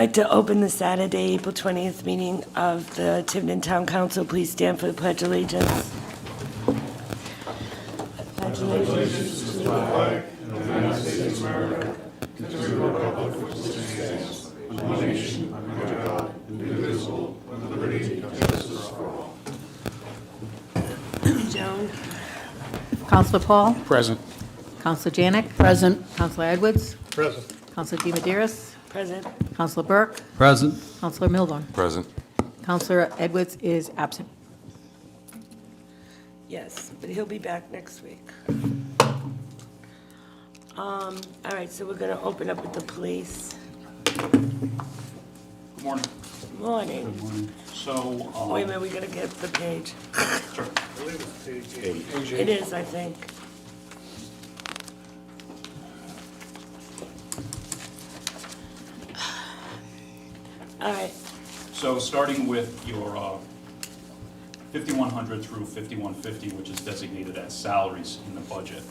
I'd like to open the Saturday, April 20th meeting of the Tiverton Town Council. Please stand for the Pledge of Allegiance. Pledge of allegiance to the flag of the United States of America, to the republic for which it stands, one nation, under God, indivisible, with liberty and justice for all. Joan? Councilor Paull? Present. Councilor Janick? Present. Councilor Edwards? Present. Councilor deMedeiros? Present. Councilor Burk? Present. Councilor Milbourne? Present. Councilor Edwards is absent. Yes, but he'll be back next week. All right, so we're going to open up with the police. Good morning. Morning. So, Wait a minute, we got to get the page. sure. It is, I think. All right, So starting with your 5100 through 5150, which is designated as salaries in the budget.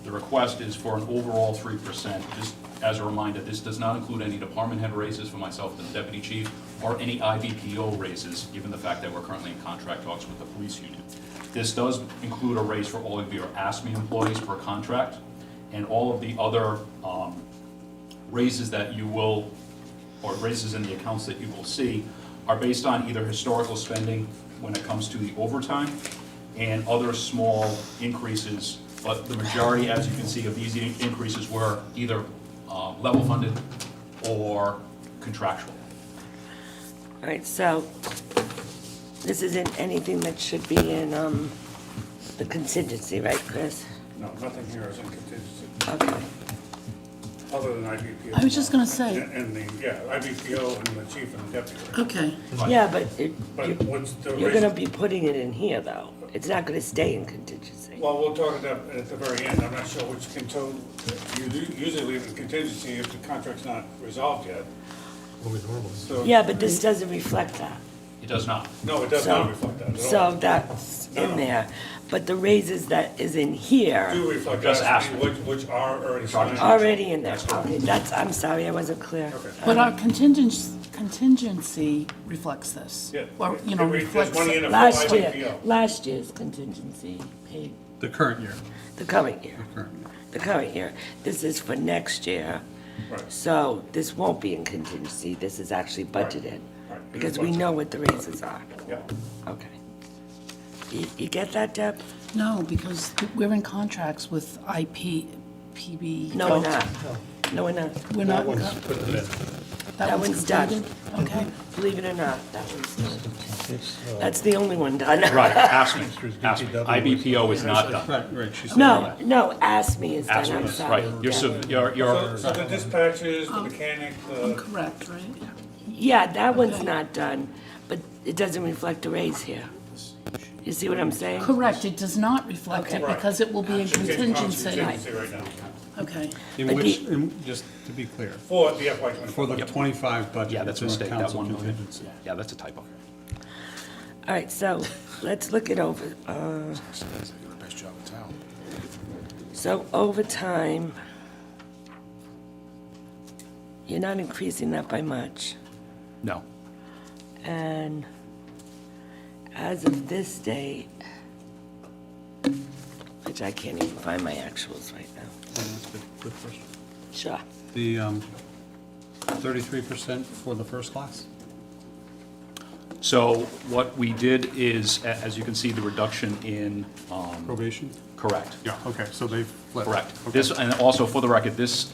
The request is for an overall 3%. Just as a reminder, this does not include any department head raises for myself, the deputy chief, or any IBPO raises, given the fact that we're currently in contract talks with the police union. This does include a raise for all of your ASME employees per contract, and all of the other raises that you will, or raises in the accounts that you will see, are based on either historical spending when it comes to the overtime and other small increases, but the majority, as you can see, of these increases were either level funded or contractual. all right, so this isn't anything that should be in the contingency, right, Chris? No, nothing here is in contingency, Okay, other than IBPO. I was just gonna say, And the, IBPO and the chief and the deputy. okay, yeah, but But what's the you're going to reason? be putting it in here, though. It's not going to stay in contingency. Well, we'll talk about that at the very end. I'm not sure which you usually leave in contingency if the contract's not resolved yet. So, Yeah, but this doesn't reflect that. It does not. no, it does So- not reflect that at all. So that's in there. But the raises that is in here, Do reflect Just that, ask me. which are already signed. already in there. Okay, I'm sorry, I wasn't clear. Okay. but our contingency reflects this. Yeah. Or, There's reflects money in it. it for Last year, IBPO. last year's contingency paid, The current year. the current year, Current year. the current year. This is for next year. Right. So this won't be in contingency, this is actually budgeted. Right. Because we know what the raises are. Yeah. Okay. You get that, Deb? No, because we're in contracts with PB. No, we're not. No, we're not. We're not. That one's done. completed? Okay. Believe it or not, that one's done. That's the only one done. Right, ASME. IBPO is not done. Right, she said No, that. no, ask me is done, I'm ASME, sorry. right. So the dispatches, the mechanic, I'm the, correct, right? Yeah, that one's Okay. not done, but it doesn't reflect a raise here. You see what I'm saying? Correct, it does not reflect it Okay. because it will be in it's in contingency. contingency right now. Okay. In But which, the- just to be clear, For the FY for '25. the 25 budget. Yeah, that's a it's in mistake, that council one movement. contingency. Yeah, that's a typo. All right, so let's look it over. Best job in town. So overtime, you're not increasing that by much. No. And as of this date, which I can't even find my actuals right now. Yeah, that's good. Good question. Sure. The 33% for the first class? So what we did is, as you can see, the reduction in, Probation? correct. Yeah, okay, so they've flipped. Correct. Okay. This, and also for the record, this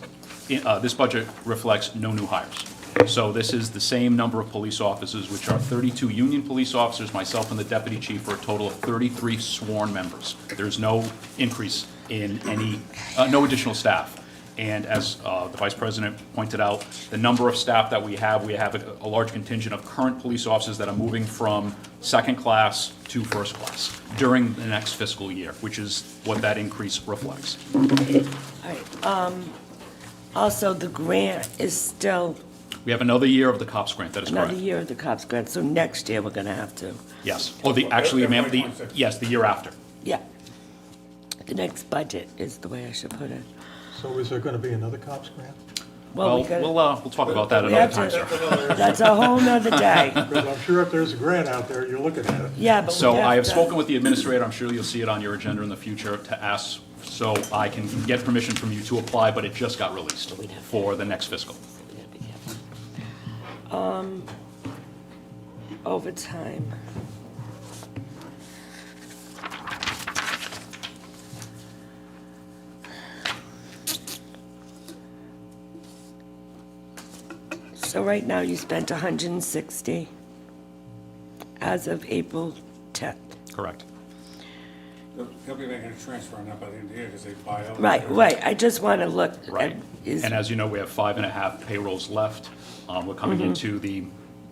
budget reflects no new hires. So this is the same number of police officers, which are 32 union police officers, myself and the deputy chief, for a total of 33 sworn members. There's no increase in any, no additional staff. And as the vice president pointed out, the number of staff that we have a large contingent of current police officers that are moving from second class to first class during the next fiscal year, which is what that increase reflects. All right. Also, the grant is still We have another year of the COPS grant, that is another correct. year of the cops grant, so next year we're gonna have to, Yes. Oh, actually, ma'am, FY26. yes, the year after. yeah. The next budget is the way I should put it. So is there going to be another COPS grant? Well, we Well, gotta, we'll talk about that we another have time, sir. to, that's a whole nother day. Because I'm sure if there's a grant out there, you're looking at it. Yeah, but we So I have to- spoken with the administrator, I'm sure you'll see it on your agenda in the future, to ask, so I can get permission from you to apply, but it just got released for the next fiscal. Overtime. So right now you spent 160 as of April 10th. Correct. He'll be making a transfer on that by the end of the year because they buy out. Right, I just want to look at, Right. is, And as you know, we have 5.5 payrolls left. We're coming into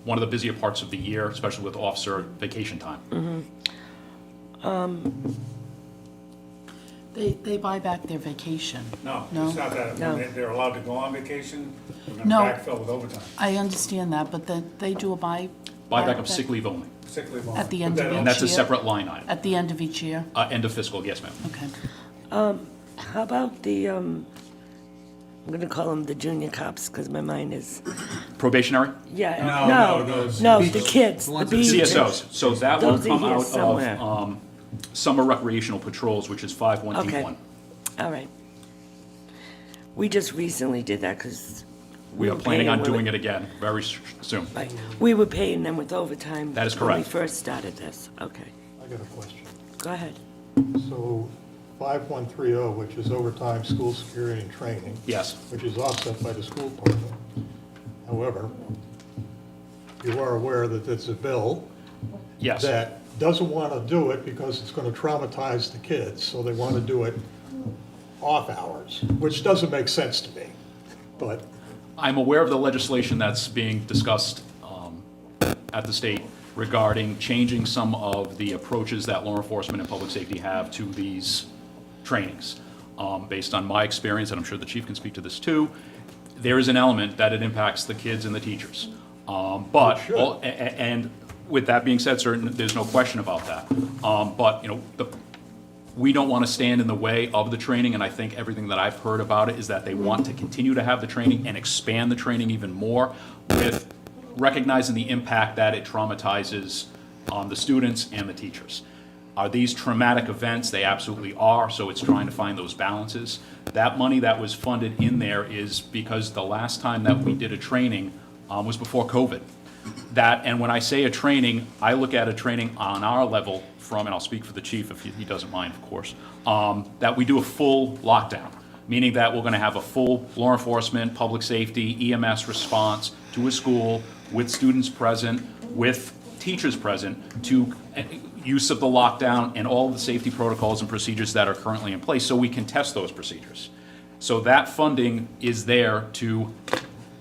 one of the busier parts of the year, especially with officer vacation time. They buy back their vacation. No, No? it's not that. No. When they're allowed to go on vacation, we're gonna No. backfill with overtime. I understand that, but then they do a Buyback of sick leave only. Sick leave At the Put end that of on- And that's a Each year? separate line item. at the end of each year? End of fiscal, yes, ma'am. Okay. how about the, I'm going to call them the junior cops because my mind is, Probationary? yeah, No, no, those the kids, the ones that- beach. CSOs. So that would Those are come here out somewhere. of summer recreational patrols, which is 51D1. Okay. All right. We just recently did that because. We are planning on doing it again very soon. Right, we were paying them with overtime. That is When we correct. first started this, okay, I got a question. go ahead. So 5130, which is overtime, school security and training, Yes, which is offset by the school department. However, you are aware that it's a bill yes. that doesn't want to do it because it's going to traumatize the kids, so they want to do it off hours, which doesn't make sense to me. But I'm aware of the legislation that's being discussed at the state regarding changing some of the approaches that law enforcement and public safety have to these trainings. Based on my experience, and I'm sure the chief can speak to this too, there is an element that it impacts the kids and the teachers. But, should. and with that being said, sir, there's no question about that. But, you know, we don't want to stand in the way of the training, and I think everything that I've heard about it is that they want to continue to have the training and expand the training even more with recognizing the impact that it traumatizes the students and the teachers. Are these traumatic events? They absolutely are, so it's trying to find those balances. That money that was funded in there is because the last time that we did a training was before COVID. And when I say a training, I look at a training on our level from, and I'll speak for the chief if he doesn't mind, of course, that we do a full lockdown, meaning that we're going to have a full law enforcement, public safety, EMS response to a school with students present, with teachers present, to use of the lockdown and all the safety protocols and procedures that are currently in place so we can test those procedures. So that funding is there to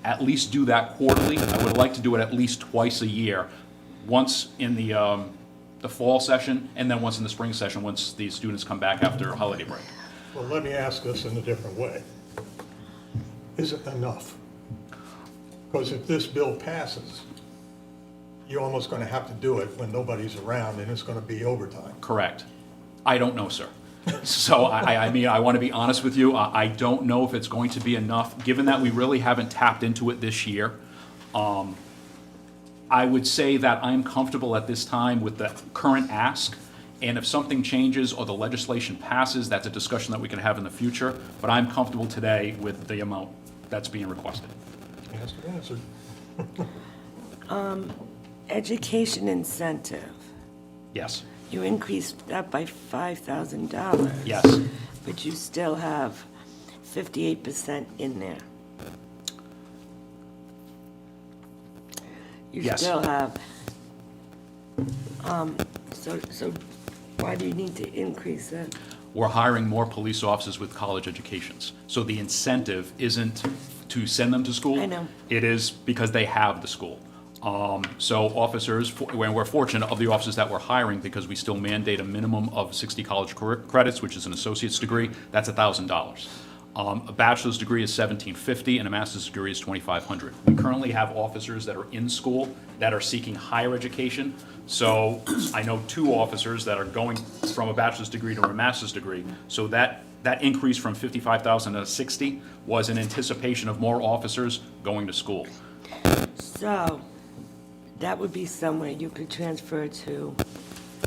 at least do that quarterly. I would like to do it at least twice a year, once in the fall session and then once in the spring session, once the students come back after holiday break. well, let me ask this in a different way. Is it enough? Because if this bill passes, you're almost going to have to do it when nobody's around, and it's going to be overtime. Correct. I don't know, sir. So I mean, I want to be honest with you. I don't know if it's going to be enough, given that we really haven't tapped into it this year. I would say that I'm comfortable at this time with the current ask. And if something changes or the legislation passes, that's a discussion that we can have in the future. But I'm comfortable today with the amount that's being requested. Asked and answered. Education incentive, Yes, you increased that by $5,000. yes. But you still have 58% in there. You Yes. still have, so why do you need to increase that? We're hiring more police officers with college educations. So the incentive isn't to send them to school. I know. It is because they have the school. So officers, when we're fortunate of the officers that we're hiring, because we still mandate a minimum of 60 college credits, which is an associate's degree, that's $1,000. A bachelor's degree is $1,750 and a master's degree is $2,500. We currently have officers that are in school that are seeking higher education. So I know 2 officers that are going from a bachelor's degree to a master's degree. So that that increase from 55,000 to 60 was in anticipation of more officers going to school. So, that would be somewhere you could transfer to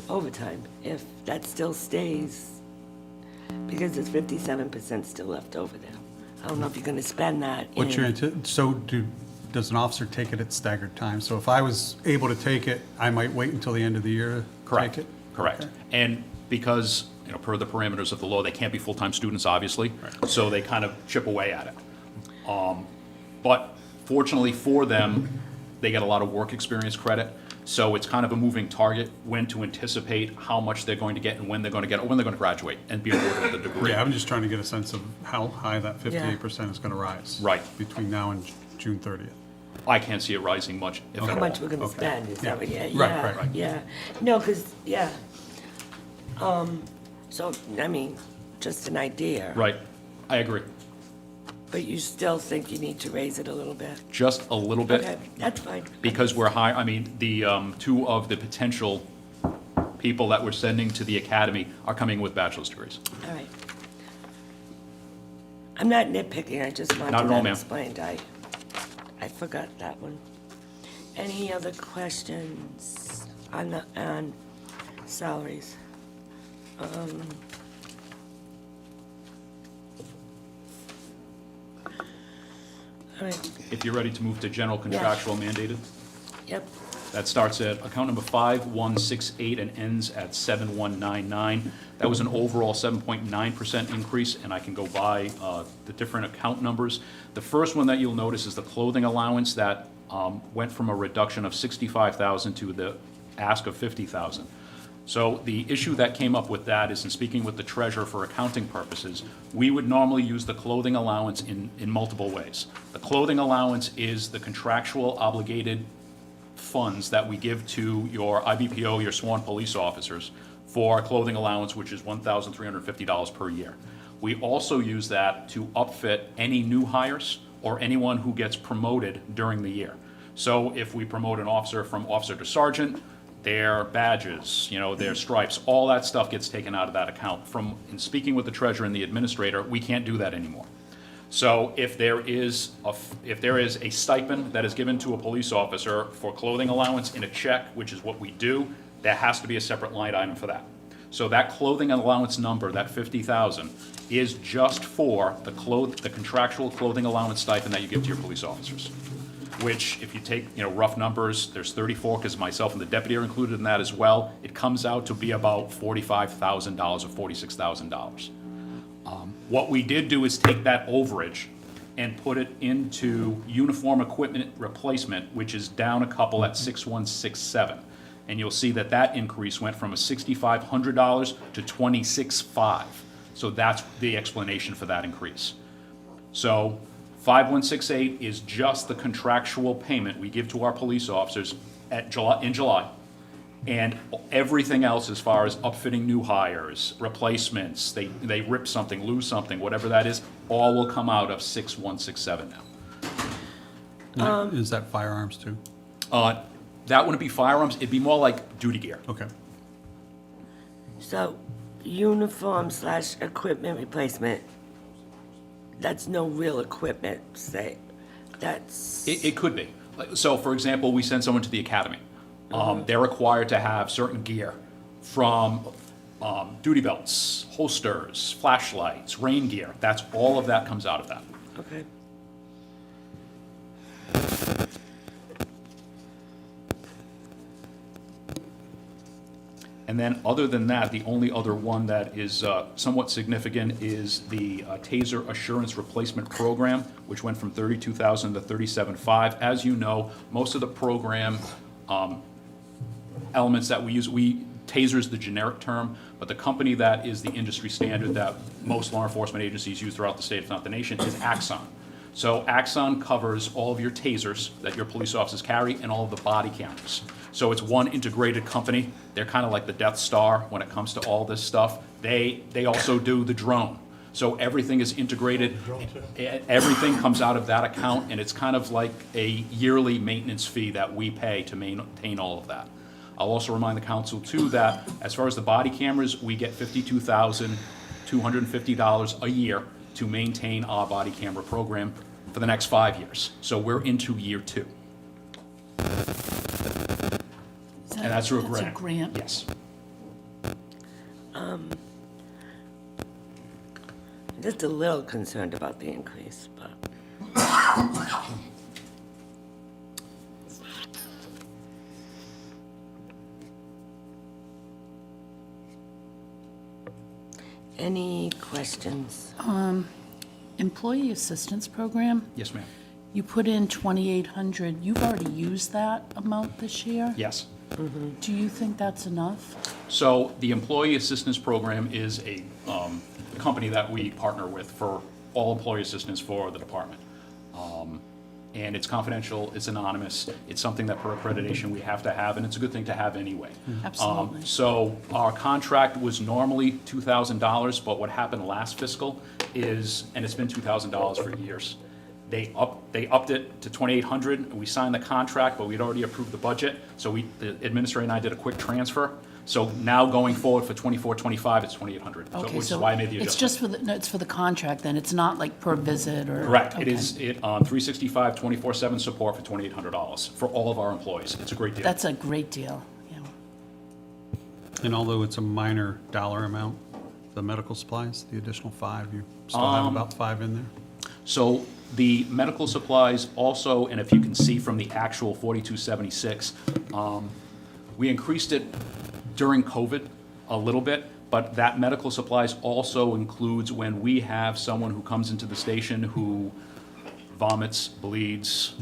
overtime, if that still stays, because there's 57% still left over there. I don't know if you're gonna spend that What's your, in, does an officer take it at staggered times? So if I was able to take it, I might wait until the end of the year to take it? Correct. Okay. And because, per the parameters of the law, they can't be full-time students, obviously, so they kind of chip away at it. But fortunately for them, they get a lot of work experience credit, so it's kind of a moving target when to anticipate how much they're going to get and when they're going to get, or when they're going to graduate and be awarded with a degree. Yeah, I'm just trying to get a sense of how high that 58% is going to rise. Right. Between now and June 30th. I can't see it rising much, if at how all. much we're gonna Okay. spend, is that what, Yeah. yeah, Right, right. yeah. No, because, yeah. So, I mean, just an idea. Right, I agree. But you still think you need to raise it a little bit? Just a little bit. Okay, that's fine. Because we're high, I mean, the two of the potential people that we're sending to the academy are coming with bachelor's degrees. All right. I'm not nitpicking, I just wanted Not at all, that ma'am. explained. I forgot that one. Any other questions on salaries? All right, If you're ready to move to general contractual mandated, yep. that starts at account number 5168 and ends at 7199. That was an overall 7.9% increase, and I can go by the different account numbers. The first one that you'll notice is the clothing allowance that went from a reduction of 65,000 to the ask of 50,000. So the issue that came up with that is, in speaking with the treasurer for accounting purposes, we would normally use the clothing allowance in multiple ways. The clothing allowance is the contractual obligated funds that we give to your IBPO, your sworn police officers, for clothing allowance, which is $1,350 per year. We also use that to upfit any new hires or anyone who gets promoted during the year. So if we promote an officer from officer to sergeant, their badges, their stripes, all that stuff gets taken out of that account. In speaking with the treasurer and the administrator, we can't do that anymore. So if there is a stipend that is given to a police officer for clothing allowance in a check, which is what we do, there has to be a separate line item for that. So that clothing allowance number, that 50,000, is just for the contractual clothing allowance stipend that you give to your police officers. Which, if you take, rough numbers, there's 34, because myself and the deputy are included in that as well. It comes out to be about $45,000 or $46,000. What we did do is take that overage and put it into uniform equipment replacement, which is down a couple at 6167. And you'll see that increase went from a $6,500 to $26,500. So that's the explanation for that increase. So 5168 is just the contractual payment we give to our police officers in July. And everything else, as far as upfitting new hires, replacements, they rip something, lose something, whatever that is, all will come out of 6167 now. Is that firearms too? That wouldn't be firearms, it'd be more like duty gear. Okay. So, uniform/equipment replacement, that's no real equipment, say, that's, It could be. So, for example, we send someone to the academy. They're required to have certain gear from duty belts, holsters, flashlights, rain gear. All of that comes out of that. okay. And then, other than that, the only other one that is somewhat significant is the Taser Assurance Replacement Program, which went from $32,000 to $37,500. As you know, most of the program elements that we use, Taser is the generic term, but the company that is the industry standard that most law enforcement agencies use throughout the state, if not the nation, is Axon. So Axon covers all of your tasers that your police officers carry and all of the body cameras. So it's one integrated company. They're kind of like the Death Star when it comes to all this stuff. They also do the drone. So everything is integrated. Everything comes out of that account, and it's kind of like a yearly maintenance fee that we pay to maintain all of that. I'll also remind the council too that as far as the body cameras, we get $52,000 $250 a year to maintain our body camera program for the next 5 years. So we're into year 2. And that's through a grant. That's a grant? Yes. Just a little concerned about the increase, but. Any questions? Employee assistance program, Yes, ma'am. you put in 2,800. You've already used that amount this year? Yes. Do you think that's enough? So the Employee Assistance Program is a company that we partner with for all employee assistance for the department. And it's confidential, it's anonymous, it's something that per accreditation we have to have, and it's a good thing to have anyway. Absolutely. So our contract was normally $2,000, but what happened last fiscal is, and it's been $2,000 for years, they upped it to $2,800, and we signed the contract, but we'd already approved the budget, so the administrator and I did a quick transfer. So now going forward for 24, 25, it's $2,800, Okay, which is so why I made the it's adjustment. just for the, no, it's for the contract then, it's not like per visit or? Correct. It Okay. is 365, 24/7 support for $2,800 for all of our employees. It's a great deal. That's a great deal, yeah. And although it's a minor dollar amount, the medical supplies, the additional 5, you still have about 5 in there? So the medical supplies also, and if you can see from the actual 4276, we increased it during COVID a little bit, but that medical supplies also includes when we have someone who comes into the station who vomits, bleeds,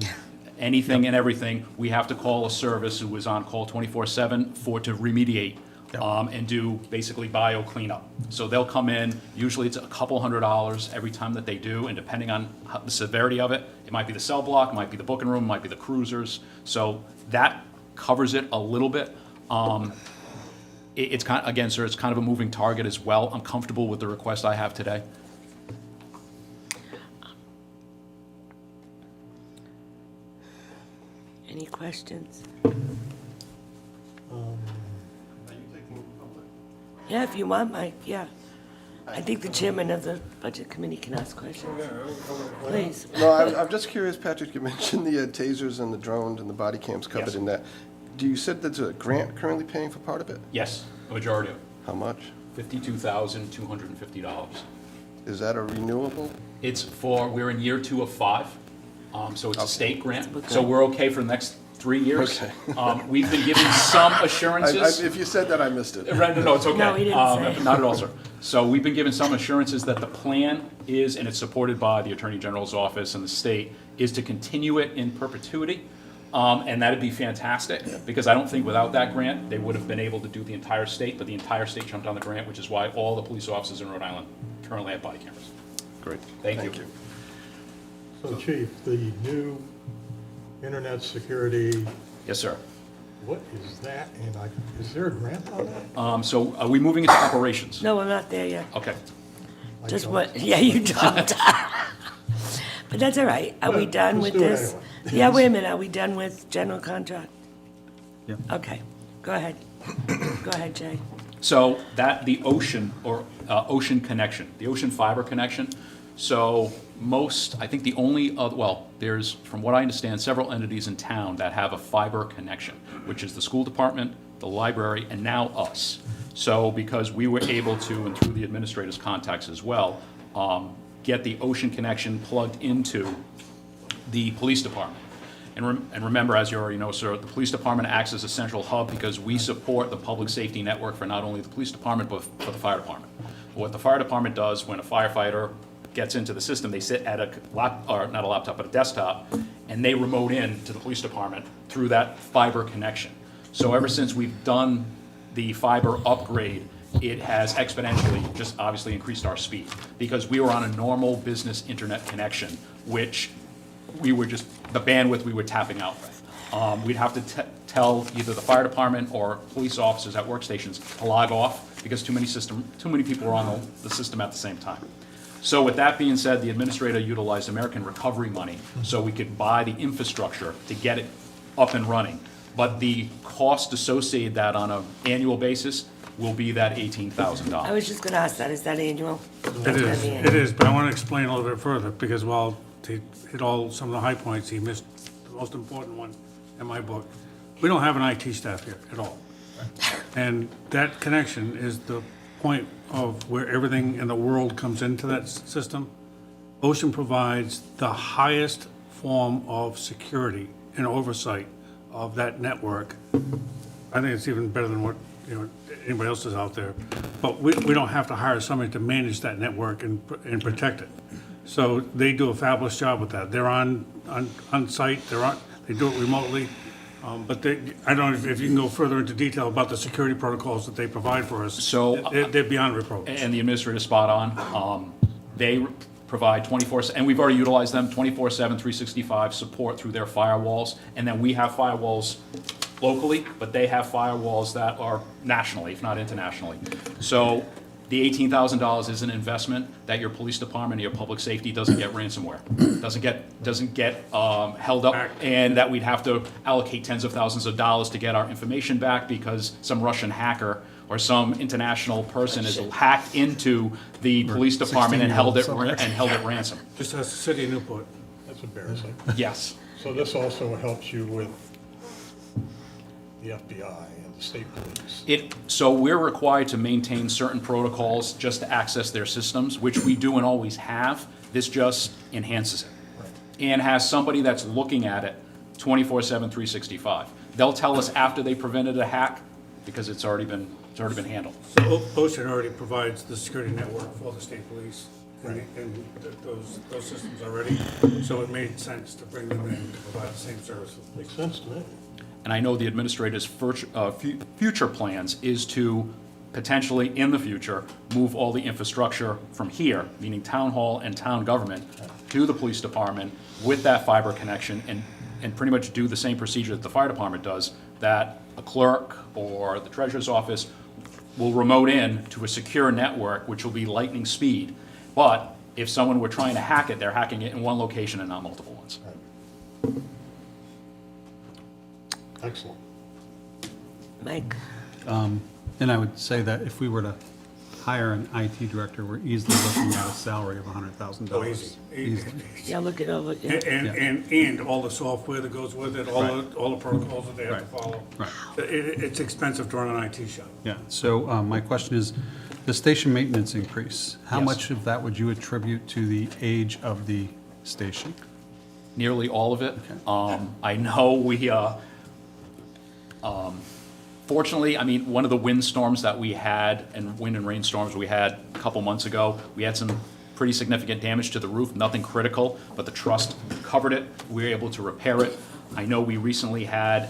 anything and everything, we have to call a service who is on call 24/7 to remediate and do basically bio cleanup. So they'll come in, usually it's a couple $100 every time that they do, and depending on the severity of it, it might be the cell block, it might be the booking room, it might be the cruisers. So that covers it a little bit. It's kind of, again, sir, it's kind of a moving target as well. I'm comfortable with the request I have today. Any questions? Yeah, if you want, Mike, yeah. I think the chairman of the budget committee can ask questions. Please. No, I'm just curious, Patrick, you mentioned the tasers and the drones and the body cams covered Yes. in that. Do you said there's a grant currently paying for part of it? Yes, a majority of it. How much? $52,250. Is that a renewable? It's for, we're in year 2 of 5, so it's a Okay. state grant, so we're okay for the next 3 years. Okay. We've been given some assurances. If you said that, I missed it. Right, no, it's okay. No, he didn't say. Not at all, sir. So we've been given some assurances that the plan is, and it's supported by the Attorney General's office and the state, is to continue it in perpetuity. And that'd be fantastic, because I don't think without that grant, they would have been able to do the entire state, but the entire state jumped on the grant, which is why all the police officers in Rhode Island currently have body cameras. Great. Thank you. So Chief, the new internet security, Yes, sir. what is that? And is there a grant on that? So are we moving into operations? No, we're not there yet. Okay. I Just don't- what, yeah, you don't. But that's all right. Are we Well, done let's with do it this? anyway. Yeah, wait a minute. Are we done with general contract? Yep. Okay, go ahead. Go ahead, Jay. So the ocean, or ocean connection, the ocean fiber connection. So I think the only, there's, from what I understand, several entities in town that have a fiber connection, which is the school department, the library, and now us. So because we were able to, and through the administrator's contacts as well, get the ocean connection plugged into the police department. And remember, as you already know, sir, the police department acts as a central hub because we support the public safety network for not only the police department, but for the fire department. What the fire department does when a firefighter gets into the system, they sit at a desktop, and they remote in to the police department through that fiber connection. So ever since we've done the fiber upgrade, it has exponentially just obviously increased our speed, because we were on a normal business internet connection, which we were just, the bandwidth we were tapping out with. We'd have to tell either the fire department or police officers at workstations to log off, because too many people were on the system at the same time. So with that being said, the administrator utilized American recovery money so we could buy the infrastructure to get it up and running. But the cost associated that on an annual basis will be that I $18,000. was just gonna ask that, is that annual? It is, but I want to explain a little bit further, because while he hit some of the high points, he missed the most important one in my book. We don't have an IT staff here at all. And that connection is the point of where everything in the world comes into that system. Ocean provides the highest form of security and oversight of that network. I think it's even better than what, anybody else is out there. But we don't have to hire somebody to manage that network and protect it. So they do a fabulous job with that. They're on site, they do it remotely. But I don't know if you can go further into detail about the security protocols that they provide for us. So, They're beyond reproach. And the administrator's spot on. They provide 24/7, and we've already utilized them, 24/7, 365 support through their firewalls. And then we have firewalls locally, but they have firewalls that are nationally, if not internationally. So the $18,000 is an investment that your police department, your public safety doesn't get ransomware, doesn't get held up, and that we'd have to allocate tens of thousands of dollars to get our information back because some Russian hacker or some international person has hacked into the police department and held it ransom. Just as the city of Newport. That's embarrassing. Yes. So this also helps you with the FBI and the state police. So we're required to maintain certain protocols just to access their systems, which we do and always have. This just enhances it. And has somebody that's looking at it 24/7, 365. They'll tell us after they prevented a hack because it's already been handled. So Ocean already provides the security network for the state police and those systems already. So it made sense to bring them in to provide the same services. Makes sense to me. And I know the administrator's future plans is to potentially, in the future, move all the infrastructure from here, meaning town hall and town government, to the police department with that fiber connection and pretty much do the same procedure that the fire department does, that a clerk or the treasurer's office will remote in to a secure network, which will be lightning speed. But if someone were trying to hack it, they're hacking it in one location and not multiple ones. Excellent. Mike? And I would say that if we were to hire an IT director, we're easily looking at a salary of $100,000. Oh, easy. Yeah, look it over, yeah. And all the software that goes with it, all the protocols that they have to follow. Right. It's expensive to run an IT shop. Yeah, so my question is, the station maintenance increase, how Yes. much of that would you attribute to the age of the station? Nearly all of it. I know we, fortunately, I mean, one of the windstorms that we had, and wind and rainstorms we had a couple months ago, we had some pretty significant damage to the roof, nothing critical, but the truss covered it. We were able to repair it. I know we recently had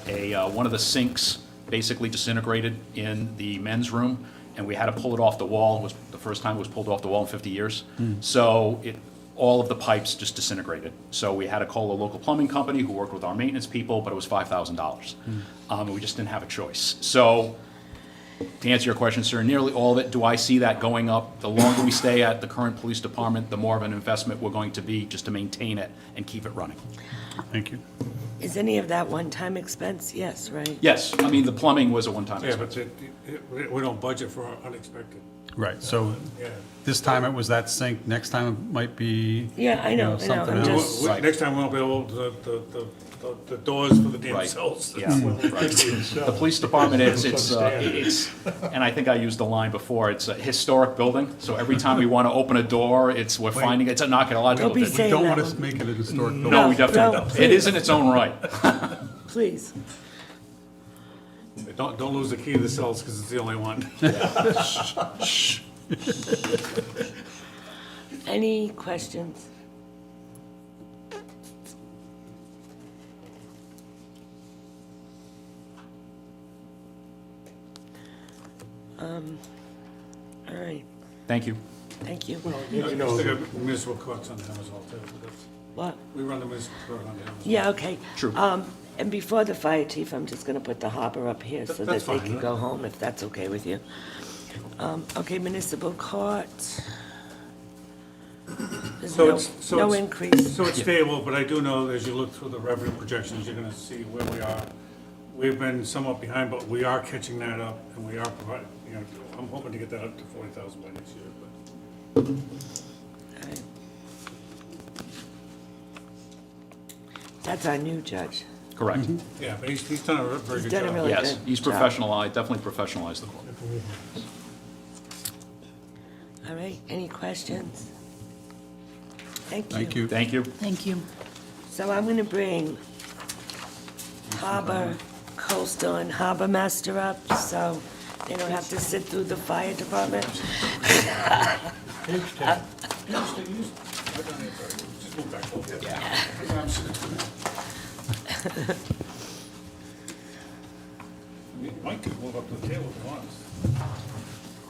one of the sinks basically disintegrated in the men's room, and we had to pull it off the wall. It was the first time it was pulled off the wall in 50 years. So all of the pipes just disintegrated. So we had to call a local plumbing company who worked with our maintenance people, but it was $5,000. And we just didn't have a choice. So to answer your question, sir, nearly all of it, do I see that going up? The longer we stay at the current police department, the more of an investment we're going to be just to maintain it and keep it running. Thank you. Is any of that one-time expense? Yes, right? Yes, I mean, the plumbing was a one-time Yeah, expense. but we don't budget for unexpected. Right, so Yeah. this time it was that sink, next time it might be, Yeah, I know, something I'm else. just, Right. Next time we'll be able the doors for the damn Right. cells. Yeah, right. The police department it's, and I think I used the line before, it's a historic building, so every time we want to open a door, we're finding it's an archaeological. Don't be saying Don't that want to one. make it a historic building. No, we definitely No, don't. It is in its own right. please. Don't lose the key to the cells, because it's the only one. Any questions? All right, Thank you. thank you. You know, still got municipal courts on them as well, too. But What? we run the municipal court on them. as well. Yeah, okay. True. And before the fire chief, I'm just gonna put the hopper up here so that That's they fine, can huh? go home, if that's okay with you. Okay, municipal court. There's So no, it's- so no it's- increase. So it's stable, but I do know, as you look through the revenue projections, you're gonna see where we are. We've been somewhat behind, but we are catching that up, and we are providing, know, I'm hoping to get that up to 40,000 by next year, but. All right. That's our new judge. Correct. Yeah, but he's done a very He's good done a job. really Yes, good he's job. definitely professionalized the court. All right, any questions? Thank you. Thank you. Thank you. Thank you. So I'm gonna bring Harbor, Coastal, and Harbor Master up, so they don't have to sit through the fire department. Just move back a little bit. Mike could move up to the table if he wants.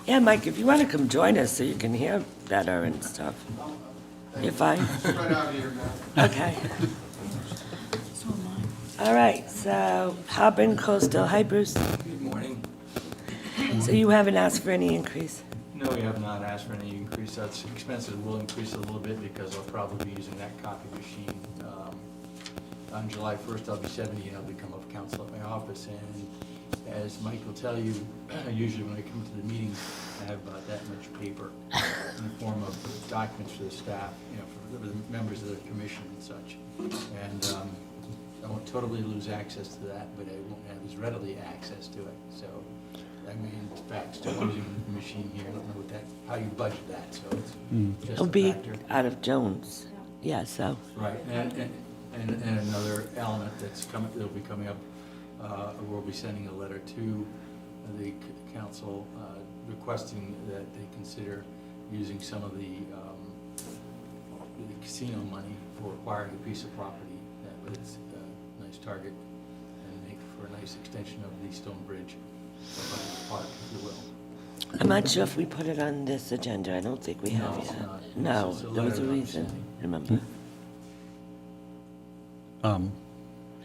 Yeah, Mike, if you wanna come join us so you can hear better and stuff. You're fine? Okay. So am All right, so Harbor and Coastal, hi Bruce. Good morning. So you haven't asked for any increase? No, we have not asked for any increase. That's expenses will increase a little bit because I'll probably be using that copy machine. On July 1st, I'll be 70 and I'll become of counsel at my office. And as Mike will tell you, usually when I come to the meetings, I have about that much paper in the form of documents for the staff, you know, for the members of the commission and such. And I won't totally lose access to that, but I won't have as readily access to it. So I may in fact still using the machine here. I don't know what that, how you budget that, so it's just It'll a be factor. out of Jones. Yeah, so, Right, and another element that's coming, that'll be coming up, we'll be sending a letter to the council requesting that they consider using some of the casino money for acquiring a piece of property that was a nice target and make for a nice extension of the Stone Bridge Park, if you will. I'm not sure if we put it on this agenda. I don't think we have No, it's yet. not. No, It's a there was letter a I'm reason, sending. remember? I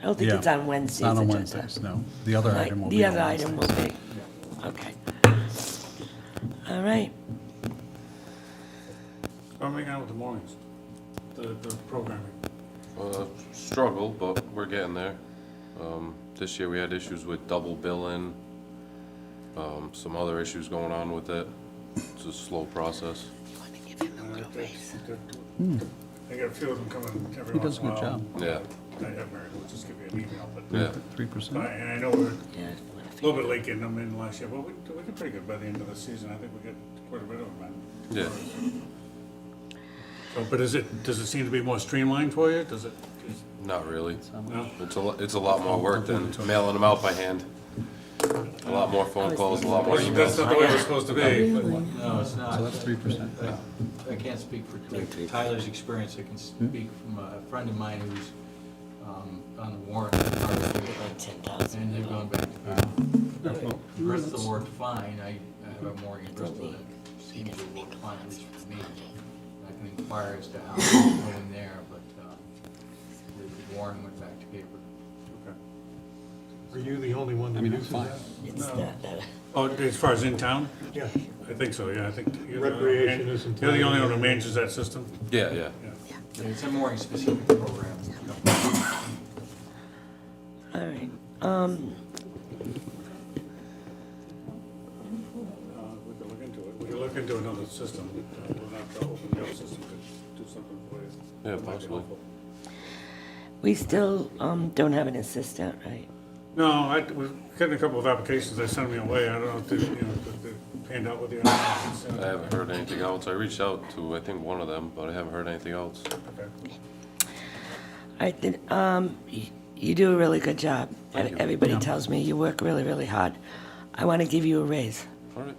don't think Yeah. it's on Wednesday's Not on agenda. Wednesdays, no. The other Right, item will be the on other item will Wednesdays. be, okay. All right, I'm hanging out with the mornings, the programming. Struggle, but we're getting there. This year we had issues with double billing, some other issues going on with it. It's a slow process. I got a few of them coming every He once does in a a good while. job. Yeah, I have Mary, we'll just give you an email, but, yeah. 3%. and I know we're a yeah. little bit late getting them in last year, but we did pretty good by the end of the season. I think we got quite a bit of them in. Yeah. So, but does it seem to be more streamlined for you? Does it, Not really. no? It's a lot more work than mailing them out by hand. A lot more phone calls, a lot more That's emails. not the way it was supposed to be, but. No, it's not. So that's 3%. I can't speak for Tyler's experience, I can speak from a friend of mine who's on the warrant. Like 10,000. And they've gone back to Bristol worked fine, I have a mooring in Bristol that seems to work fine, at least for me. I can inquire as to how it's going there, but the warrant went back to paper. Are you the only one I that mean, I'm uses fine. that? It's not that, Oh, as far as in town? Yeah. I think so, yeah, I think. you're the- Recreation isn't- You're the only one who manages that system? Yeah, yeah. Yeah, it's a mooring specific program. all right. We could look into it. We could look into another system. We'll have to open the other system to do something for you. Yeah, That might be possibly. helpful. We still don't have an assistant, right? No, we're getting a couple of applications. I sent them your way. I don't know if they, if they panned out with you or not. I haven't heard anything else. I reached out to, I think, one of them, but I haven't heard anything else. Okay. All right, then, you do a really good job. Thank you. Everybody tells me you work really, really hard. I want to give you a raise. All right.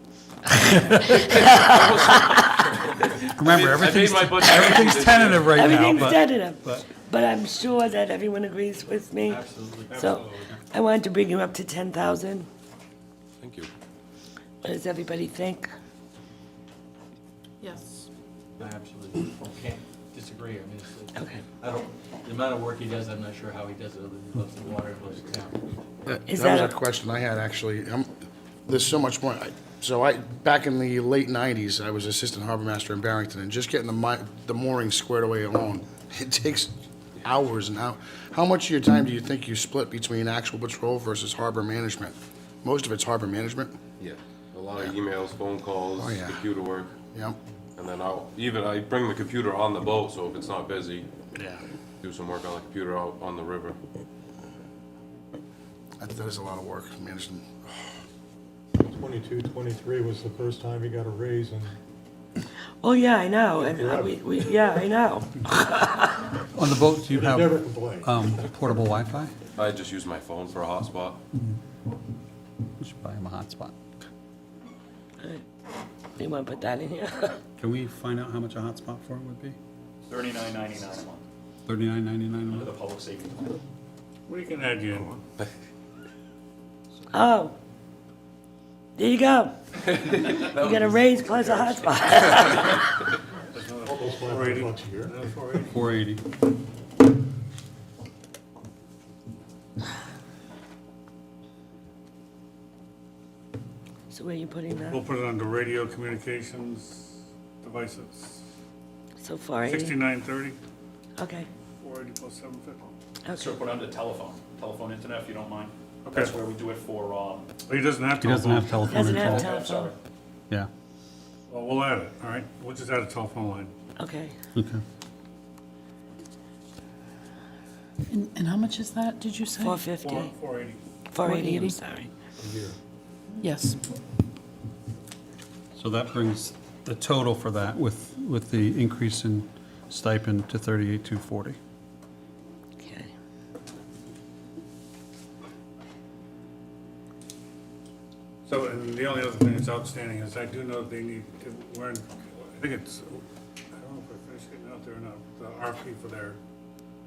Remember, I made my budget. everything's tentative right now, Everything's but tentative, but I'm sure that everyone agrees with me. Absolutely. So I wanted to bring you up to 10,000. Thank you. What does everybody think? Yes. I absolutely can't disagree. I mean, it's, Okay. I don't, the amount of work he does, I'm not sure how he does it, other than he loves the water, he loves the town. Is That that was a question I had, actually. There's so much more. Back in the late 90s, I was assistant harbor master in Barrington, and just getting the mooring squared away alone, it takes hours and hours. How much of your time do you think you split between actual patrol versus harbor management? Most of it's harbor management? Yeah. A lot of emails, phone calls, Oh, yeah. computer work. Yep. And then I bring the computer on the boat, so if it's not busy, Yeah. do some work on the computer out on the river. That is a lot of work, managing. 22, 23 was the first time he got a raise, and Oh, yeah, I know, and yeah, I know. On the boat, do you he never have complained. portable Wi-Fi? I just use my phone for a hotspot. You should buy him a hotspot. You want to put that in here? Can we find out how much a hotspot for it would be? $39.99 a month $39.99 a under month? the public safety plan. We can add you in. Oh. There you go. You get a raise plus a hotspot. Almost $500 a year. Another 480. 480. So where are you putting We'll that? put it under radio communications devices. So far, 6930, okay. 480 plus 750. So Okay. put under telephone internet, if you don't mind. Okay. That's where we do it for, Well, he doesn't have He doesn't telephone. have telephone Doesn't at have all. telephone. I'm sorry. Yeah, Well, we'll add it, all right? We'll just add a telephone line. Okay. okay. And how much is that, did you say? 450. 480. 480, I'm 480. sorry. A year. Yes. So that brings the total for that with the increase in stipend to 38,240. Okay. So, and the only other thing that's outstanding is I do know they need, we're in, I think it's, I don't know if I finished getting out there or not, the RFP for their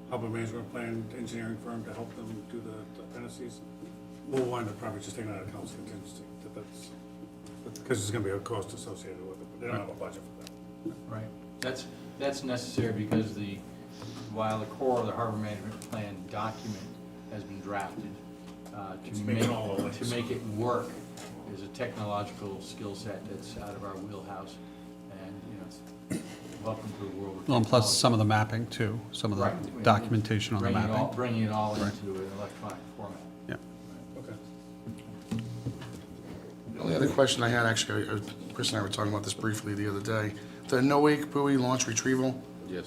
harbor management plan engineering firm to help them do the appendices. We'll wind up probably just taking out a council contingency, that's, because there's gonna be a cost associated with it, but they don't have a budget for that. Right. That's necessary because while the core of the harbor management plan document has been drafted, It's to making all the links. make it work is a technological skill set that's out of our wheelhouse. And, it's welcome to the world of Well, and plus technology. some of the mapping too, some of the Right. documentation on the mapping. Bringing it all into an electronic format. Yeah. Okay. The only other question I had, actually, Chris and I were talking about this briefly the other day. The no-wake buoy launch retrieval, Yes.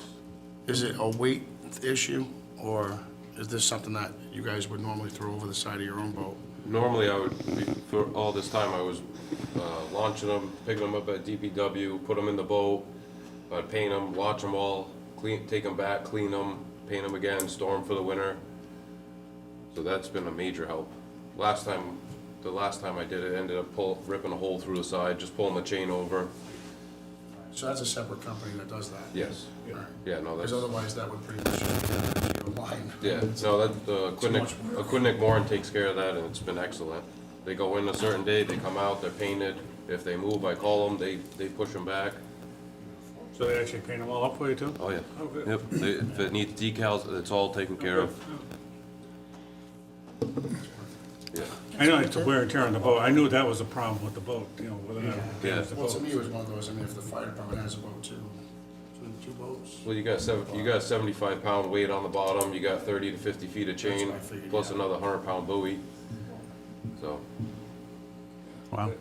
is it a weight issue, or is this something that you guys would normally throw over the side of your own boat? Normally, for all this time, I was launching them, picking them up at DPW, put them in the boat, I'd paint them, watch them all, take them back, clean them, paint them again, store them for the winter. So that's been a major help. The last time I did it, ended up ripping a hole through the side, just pulling the chain over. So that's a separate company that does that? Yes. All right. Yeah, no, Because that's, otherwise, that would pretty much be a line. yeah, no, that, much Quinnick Moran takes care of that, and it's been excellent. They go in a certain day, they come out, they're painted. If they move, I call them, they push them back. So they actually paint them all up for you too? Oh, yeah. Oh, good. Yep, if it needs decals, it's all taken care of. Yeah, I know it's a wear and tear on the boat. I knew that was a problem with the boat, whether or not it Yeah. damaged the Well, to boat. me, it was one of those, I mean, if the fire department has a boat too, two boats. well, you got 75-pound weight on the bottom, you got 30 to 50 feet of chain, what I figured, plus yeah. another 100-pound buoy. So, Wow.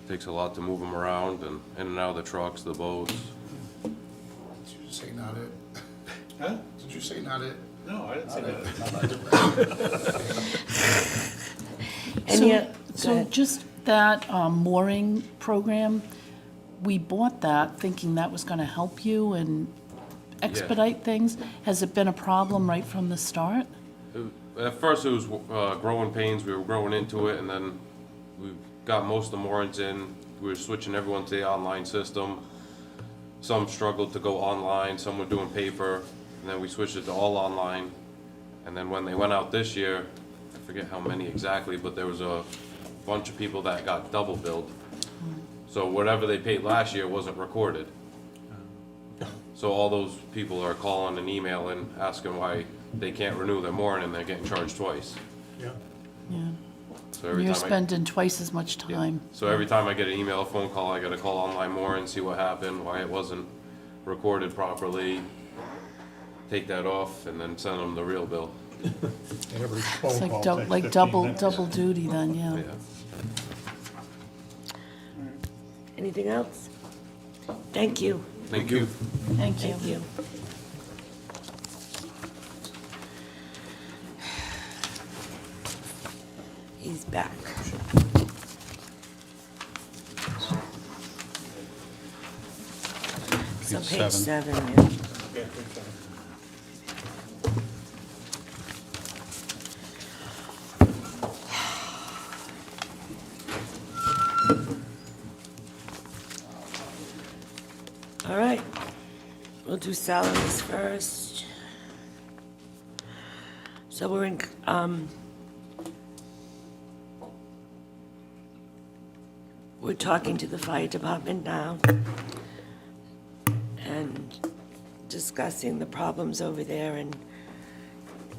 takes a lot to move them around and in and out of the trucks, the boats. Did you just say not it? Huh? Did you say not it? No, I didn't say that. Any, go So ahead. just that mooring program, we bought that thinking that was going to help you and expedite things. Has it been a problem right from the start? At first, it was growing pains. We were growing into it, and then we got most of the moorings in. We were switching everyone to the online system. Some struggled to go online. Some were doing paper, and then we switched it to all online. And then when they went out this year, I forget how many exactly, but there was a bunch of people that got double billed. So whatever they paid last year wasn't recorded. So all those people are calling and emailing, asking why they can't renew their mooring and they're getting charged twice. Yeah. Yeah. So every You're time spending twice as much Yeah. time. So every time I get an email, a phone call, I gotta call online mooring, see what happened, why it wasn't recorded properly, take that off, and then send them the real bill. And every It's phone call like takes 15 double minutes. double duty then, yeah. Yeah. Anything else? Thank you. Thank you. Thank you. Thank you. He's back. So Page page 7, seven. yeah. All right, we'll do salaries first. So we're in, we're talking to the fire department now and discussing the problems over there and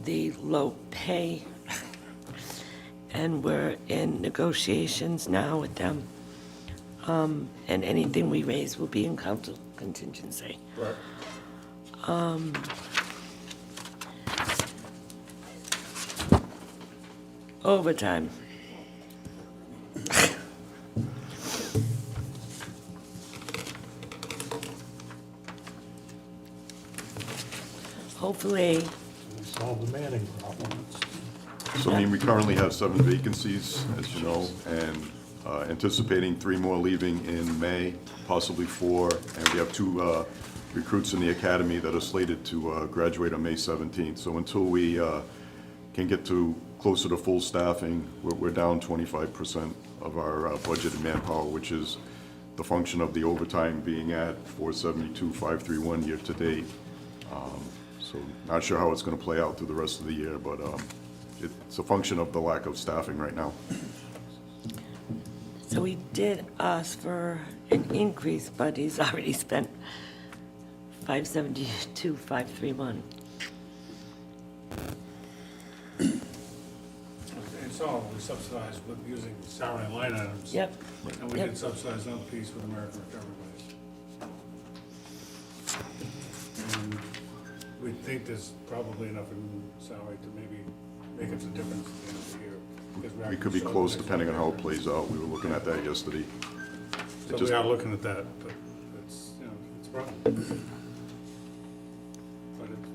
the low pay. And we're in negotiations now with them. And anything we raise will be in council contingency. Overtime. Hopefully, We solved the Manning problem. So, I mean, we currently have 7 vacancies, as you know, and anticipating 3 more leaving in May, possibly 4, and we have 2 recruits in the academy that are slated to graduate on May 17th. So until we can get to closer to full staffing, we're down 25% of our budgeted manpower, which is the function of the overtime being at 472,531 year to date. So not sure how it's going to play out through the rest of the year, but it's a function of the lack of staffing right now. so we did ask for an increase, but he's already spent 572,531. It's all, we subsidize with using salary line items. Yep. And we Yep. did subsidize another piece with American Recovery Place. And we think there's probably enough in salary to maybe make up the difference at the end of the year. because We could be actually close showing depending on how it next plays out. We were looking at that yesterday. So just- we are looking at that, but it's, you know, it's a problem. But it's,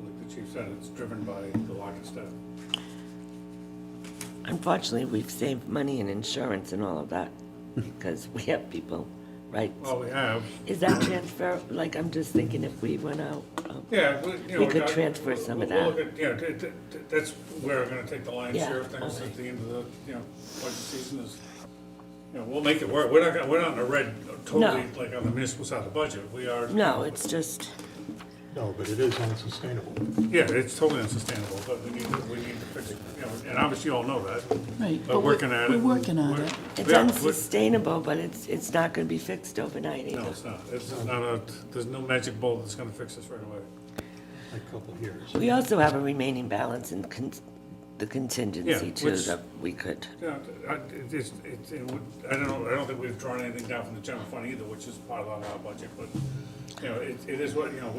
like the chief said, it's driven by the lack of staff. Unfortunately, we've saved money in insurance and all of that, because we have people, right? Well, we have, Is that transfer, like, I'm just thinking if we went out, yeah, you know. We could transfer some of we'll that. look at- Yeah, that's where we're gonna take the lion's Yeah, share of things okay. at the end of the, you know, budget season is, you know, we'll make it work. We're not in the red totally, like on the municipal side of the budget. We are. no, it's just, No, but it is unsustainable. Yeah, it's totally unsustainable, but we need to fix it, you know, and obviously you all know that. Right. But working at it. We're working on it. it's Yeah, unsustainable, but it's not gonna be fixed overnight No, either. it's not. It's not there's no magic bullet that's gonna fix this right away. A couple of years. We also have a remaining balance in the contingency Yeah, too, which- that we could, Yeah, I don't think we've drawn anything down from the general fund either, which is part of our budget, but, you know, it is what, you know,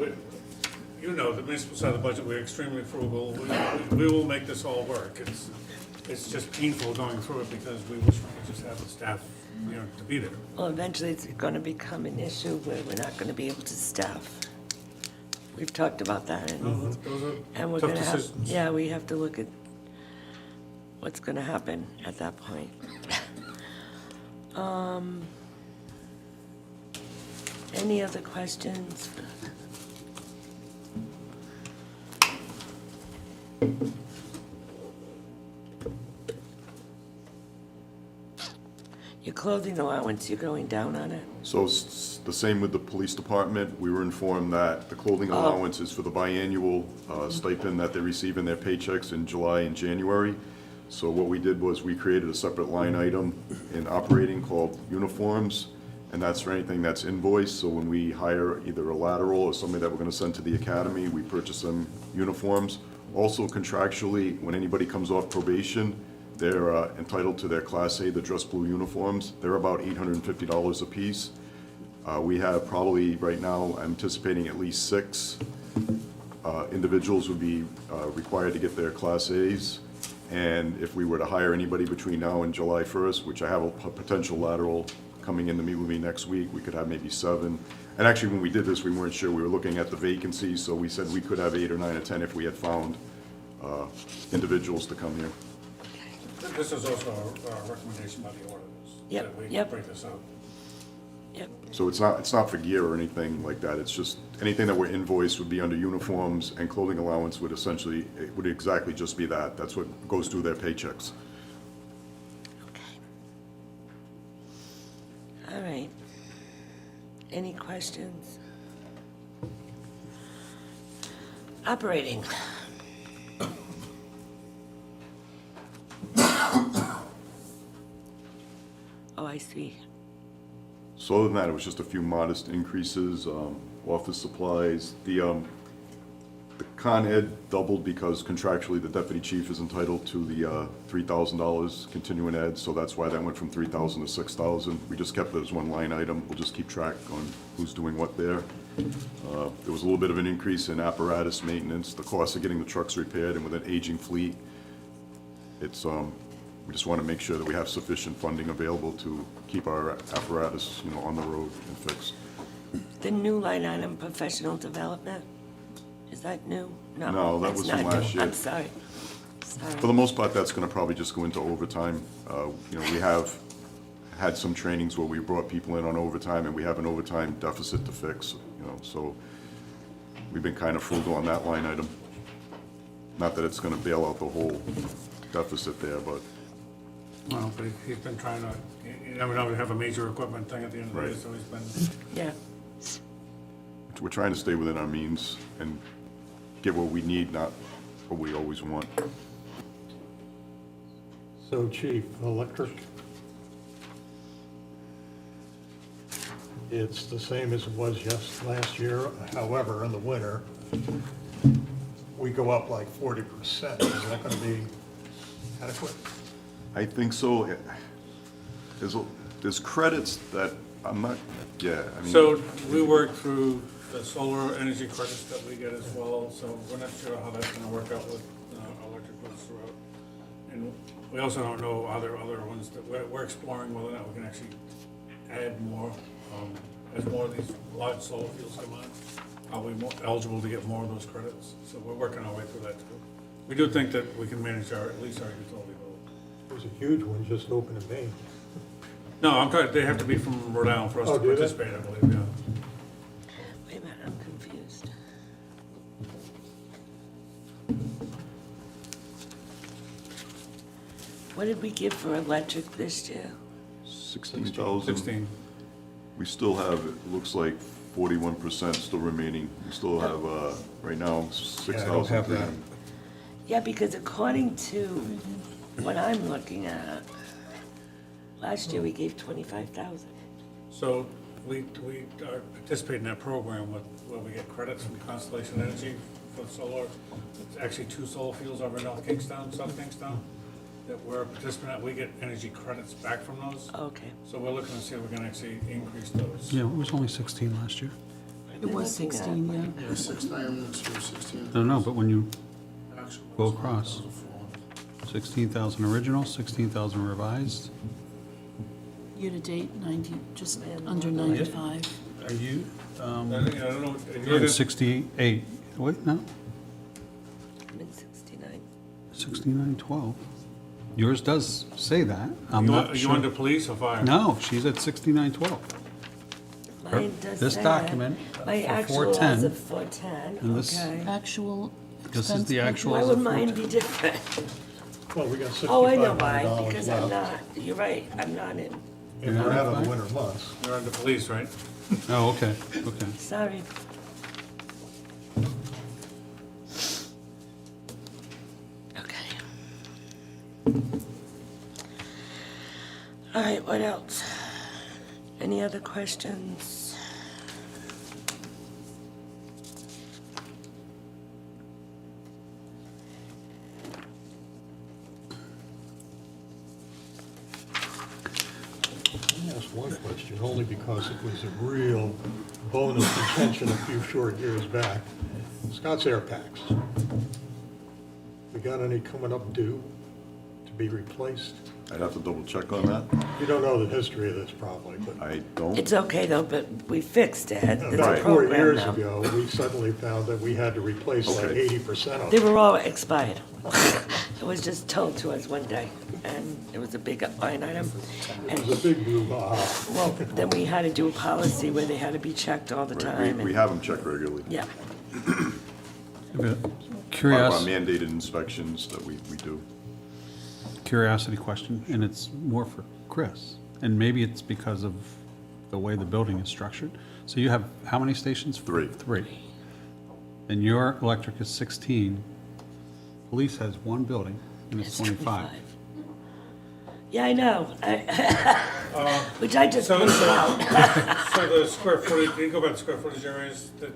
you know, the municipal side of the budget, we're extremely frugal. We will make this all work. It's just painful going through it because we wish we could just have the staff, you know, to be there. well, eventually it's gonna become an issue where we're not gonna be able to staff. We've talked about that, and Those And are we're tough gonna have, decisions. yeah, we have to look at what's gonna happen at that point. Any other questions? Your clothing allowance, you're going down on it? So it's the same with the police department. We were informed that the clothing allowance is for the biannual stipend that they receive in their paychecks in July and January. So what we did was we created a separate line item in operating called uniforms, and that's for anything that's invoiced. So when we hire either a lateral or somebody that we're gonna send to the academy, we purchase them uniforms. Also contractually, when anybody comes off probation, they're entitled to their Class A, the dress blue uniforms. They're about $850 a piece. We have probably, right now, I'm anticipating at least 6 individuals would be required to get their Class As. And if we were to hire anybody between now and July 1st, which I have a potential lateral coming in to meet with me next week. We could have maybe 7. And actually, when we did this, we weren't sure. We were looking at the vacancies, so we said we could have 8 or 9 or 10 if we had found individuals to come here. This is also a recommendation by the auditors. Yep, That we yep. break this out. Yep. So it's not for gear or anything like that. It's just anything that we're invoiced would be under uniforms, and clothing allowance would essentially, it would exactly just be that. That's what goes through their paychecks. Okay. All right. Any questions? Operating. Oh, I see. So other than that, it was just a few modest increases, office supplies. The Con Ed doubled because contractually the deputy chief is entitled to the $3,000 continuing ed, so that's why that went from $3,000 to $6,000. We just kept it as one line item. We'll just keep track on who's doing what there. There was a little bit of an increase in apparatus maintenance, the cost of getting the trucks repaired, and with an aging fleet, it's, we just want to make sure that we have sufficient funding available to keep our apparatus, on the road and fixed. The new line item, professional development, is that new? No, that that's was from not last new. year. I'm sorry. For the most part, that's going to probably just go into overtime. We have had some trainings where we brought people in on overtime, and we have an overtime deficit to fix, so we've been kind of frugal on that line item. Not that it's going to bail out the whole deficit there, but Well, but he's been trying to, you never know, we have a major equipment thing at the end of the day, Right. so he's been, Yeah. we're trying to stay within our means and get what we need, not what we always want. So Chief, electric, it's the same as it was just last year. However, in the winter, we go up like 40%. Is that going to be adequate? I think so. There's credits that I'm not, so we work through the solar energy credits that we get as well, so we're not sure how that's gonna work out with electric bills throughout. And we also don't know other ones that we're exploring whether or not we can actually add more, as more of these large solar fields come on. Are we eligible to get more of those credits? So we're working our way through that too. We do think that we can manage at least our utility bill. There's a huge one just opened in Maine. No, I'm talking, they have to be from Rhode Island for us Oh, to do they? participate, I believe, yeah. Wait a minute, I'm confused. What did we give for electric this year? 16,000. 16. We still have, it looks like 41% still remaining. We still have, right now, 6,000. Yeah, because according to what I'm looking at, last year we gave 25,000. So we participate in that program where we get credits from Constellation Energy for solar. It's actually 2 solar fields over in North Kingstown, South Kingstown, that we're a participant at. We get energy credits back from those. Okay. So we're looking to see if we can actually increase those. Yeah, it was only 16 last year. It was 16, yeah. Yeah, 6,900, 16. No, but when you Actual go was across, 9,400. 16,000 original, 16,000 revised. Year-to-date, 90, just under 95. Are you, I don't know. you're at 68, wait, no, I'm in 69. 6912. Yours does say that. I'm You not are you sure. under police or fire? No, she's at 6912. Mine does This say document my for actual is 410, of 410, and this- okay. Actual This is the expense- actual. Why would mine be different? Well, we got Oh, I know why, $6,500 because I'm left. not, you're right, I'm not in, If we're out of the winter months. You're under police, right? Oh, okay, okay. sorry. Okay. All right, what else? Any other questions? Let me ask one question, only because it was a real bone of contention a few short years back. Scott's air packs. We got any coming up due to be replaced? I'd have to double check on that. You don't know the history of this probably, but I don't. It's okay though, but we fixed it. It's a about 4 program years now. ago, we suddenly found that we had to replace like Okay. 80% of They it. were all expired. It was just told to us one day, and it was a big line item. It was And, a big brouhaha. well, then we had to do a policy where they had to be checked all the time. We and- have them checked regularly. Yeah. Part of our Curious, mandated inspections that we do. curiosity question, and it's more for Chris, and maybe it's because of the way the building is structured. So you have how many stations? 3. 3. And your electric is 16. Police has 1 building, and it's 25. Yeah, I know. Which I just moved out. So the square footage, you go by the square footage areas, the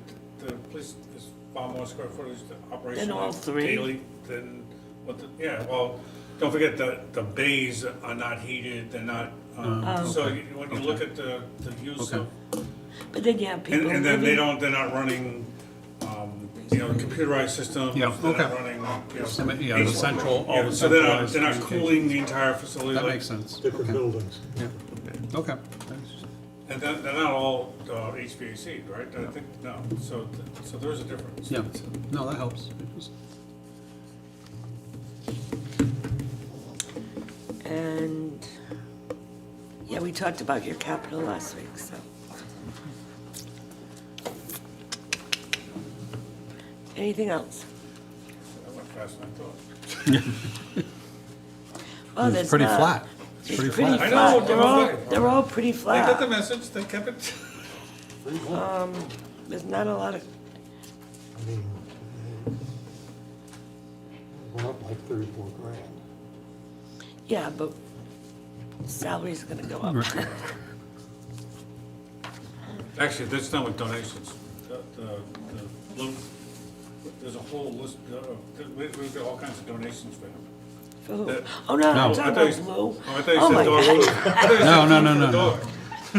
police is far more square footage Than all operational 3? daily than what the, yeah, well, don't forget the bays are not heated, they're not, so when you look at the use Okay. of, But then you have people and then living. they're not running, computerized systems. Yeah, They're okay. not running, Yeah, the central, all Yeah, the so they're not centralized cooling the entire facility. That like- makes sense. Different buildings. Yeah. Okay. And they're not all HVAC, right? I think, no, so there's a difference. Yeah, no, that helps. It just- And, yeah, we talked about your capital last week, so. Anything else? That went faster than I thought. Oh, It's there's pretty not. flat. It's pretty flat. I know, They're all pretty They got the flat. message, they kept it. There's not a lot of, I mean, it went up like 34 grand. yeah, but salary's gonna go up. Actually, that's not with donations. Blue, there's a whole list, we've got all kinds of donations for him. For who? That- Oh, no, No. I'm talking I thought about you- Blue. Oh, I thought you Oh, said my dog God. food. I thought you said No, no, food no, for no, the no. dog.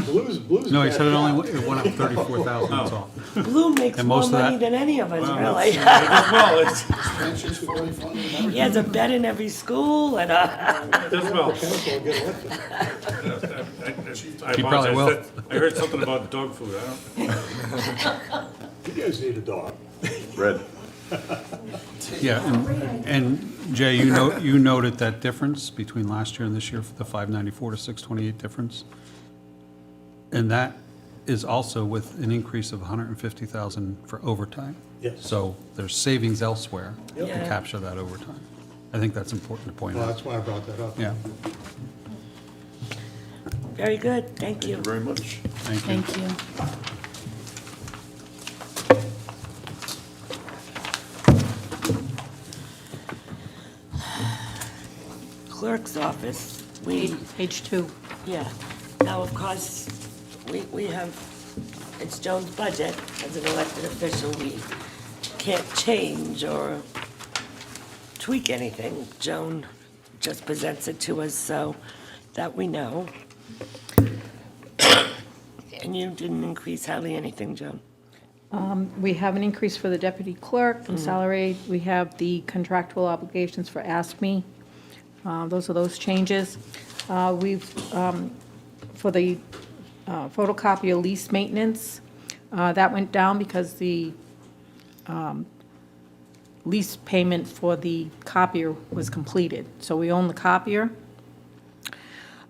Blues. No, he said it went up 34,000, that's all. Blue makes And more most of money that- than any of us, really. Well, it's, Pensions fully funded and everything. He has a bed in every school and as well. Council will get elected. I He probably will. apologize. I heard something about dog food. I don't, You guys need a dog. Red. Yeah, and Jay, you noted that difference between last year and this year, the 594 to 628 difference? And that is also with an increase of 150,000 for overtime? Yes. So there's savings elsewhere to Yeah. capture that overtime. I think that's important to point Well, out. that's why I brought that up. Yeah, very good, thank you. Thank you very much. thank you. Thank you. Clerk's office, we, Page 2. yeah. Now, of course, we have, it's Joan's budget. As an elected official, we can't change or tweak anything. Joan just presents it to us so that we know. And you didn't increase hardly anything, Joan. We have an increase for the deputy clerk and salary. We have the contractual obligations for Ask Me. Those are those changes. We've, for the photocopier lease maintenance, that went down because the lease payment for the copier was completed. So we own the copier.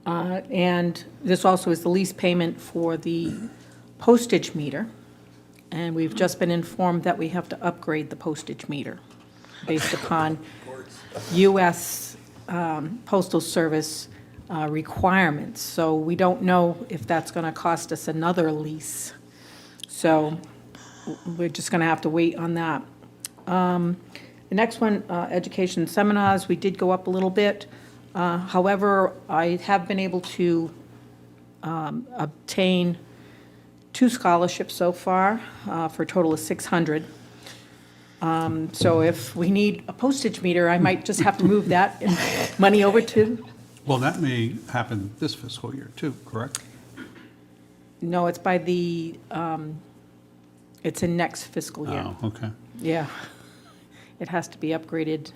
And this also is the lease payment for the postage meter. And we've just been informed that we have to upgrade the postage meter based upon U.S. Postal Service requirements. So we don't know if that's going to cost us another lease. So we're just going to have to wait on that. The next one, education seminars, we did go up a little bit. However, I have been able to obtain 2 scholarships so far, for a total of 600. So if we need a postage meter, I might just have to move that money over to, Well, that may happen this fiscal year too, correct? no, it's by the, it's in next fiscal year. Oh, okay. Yeah. It has to be upgraded.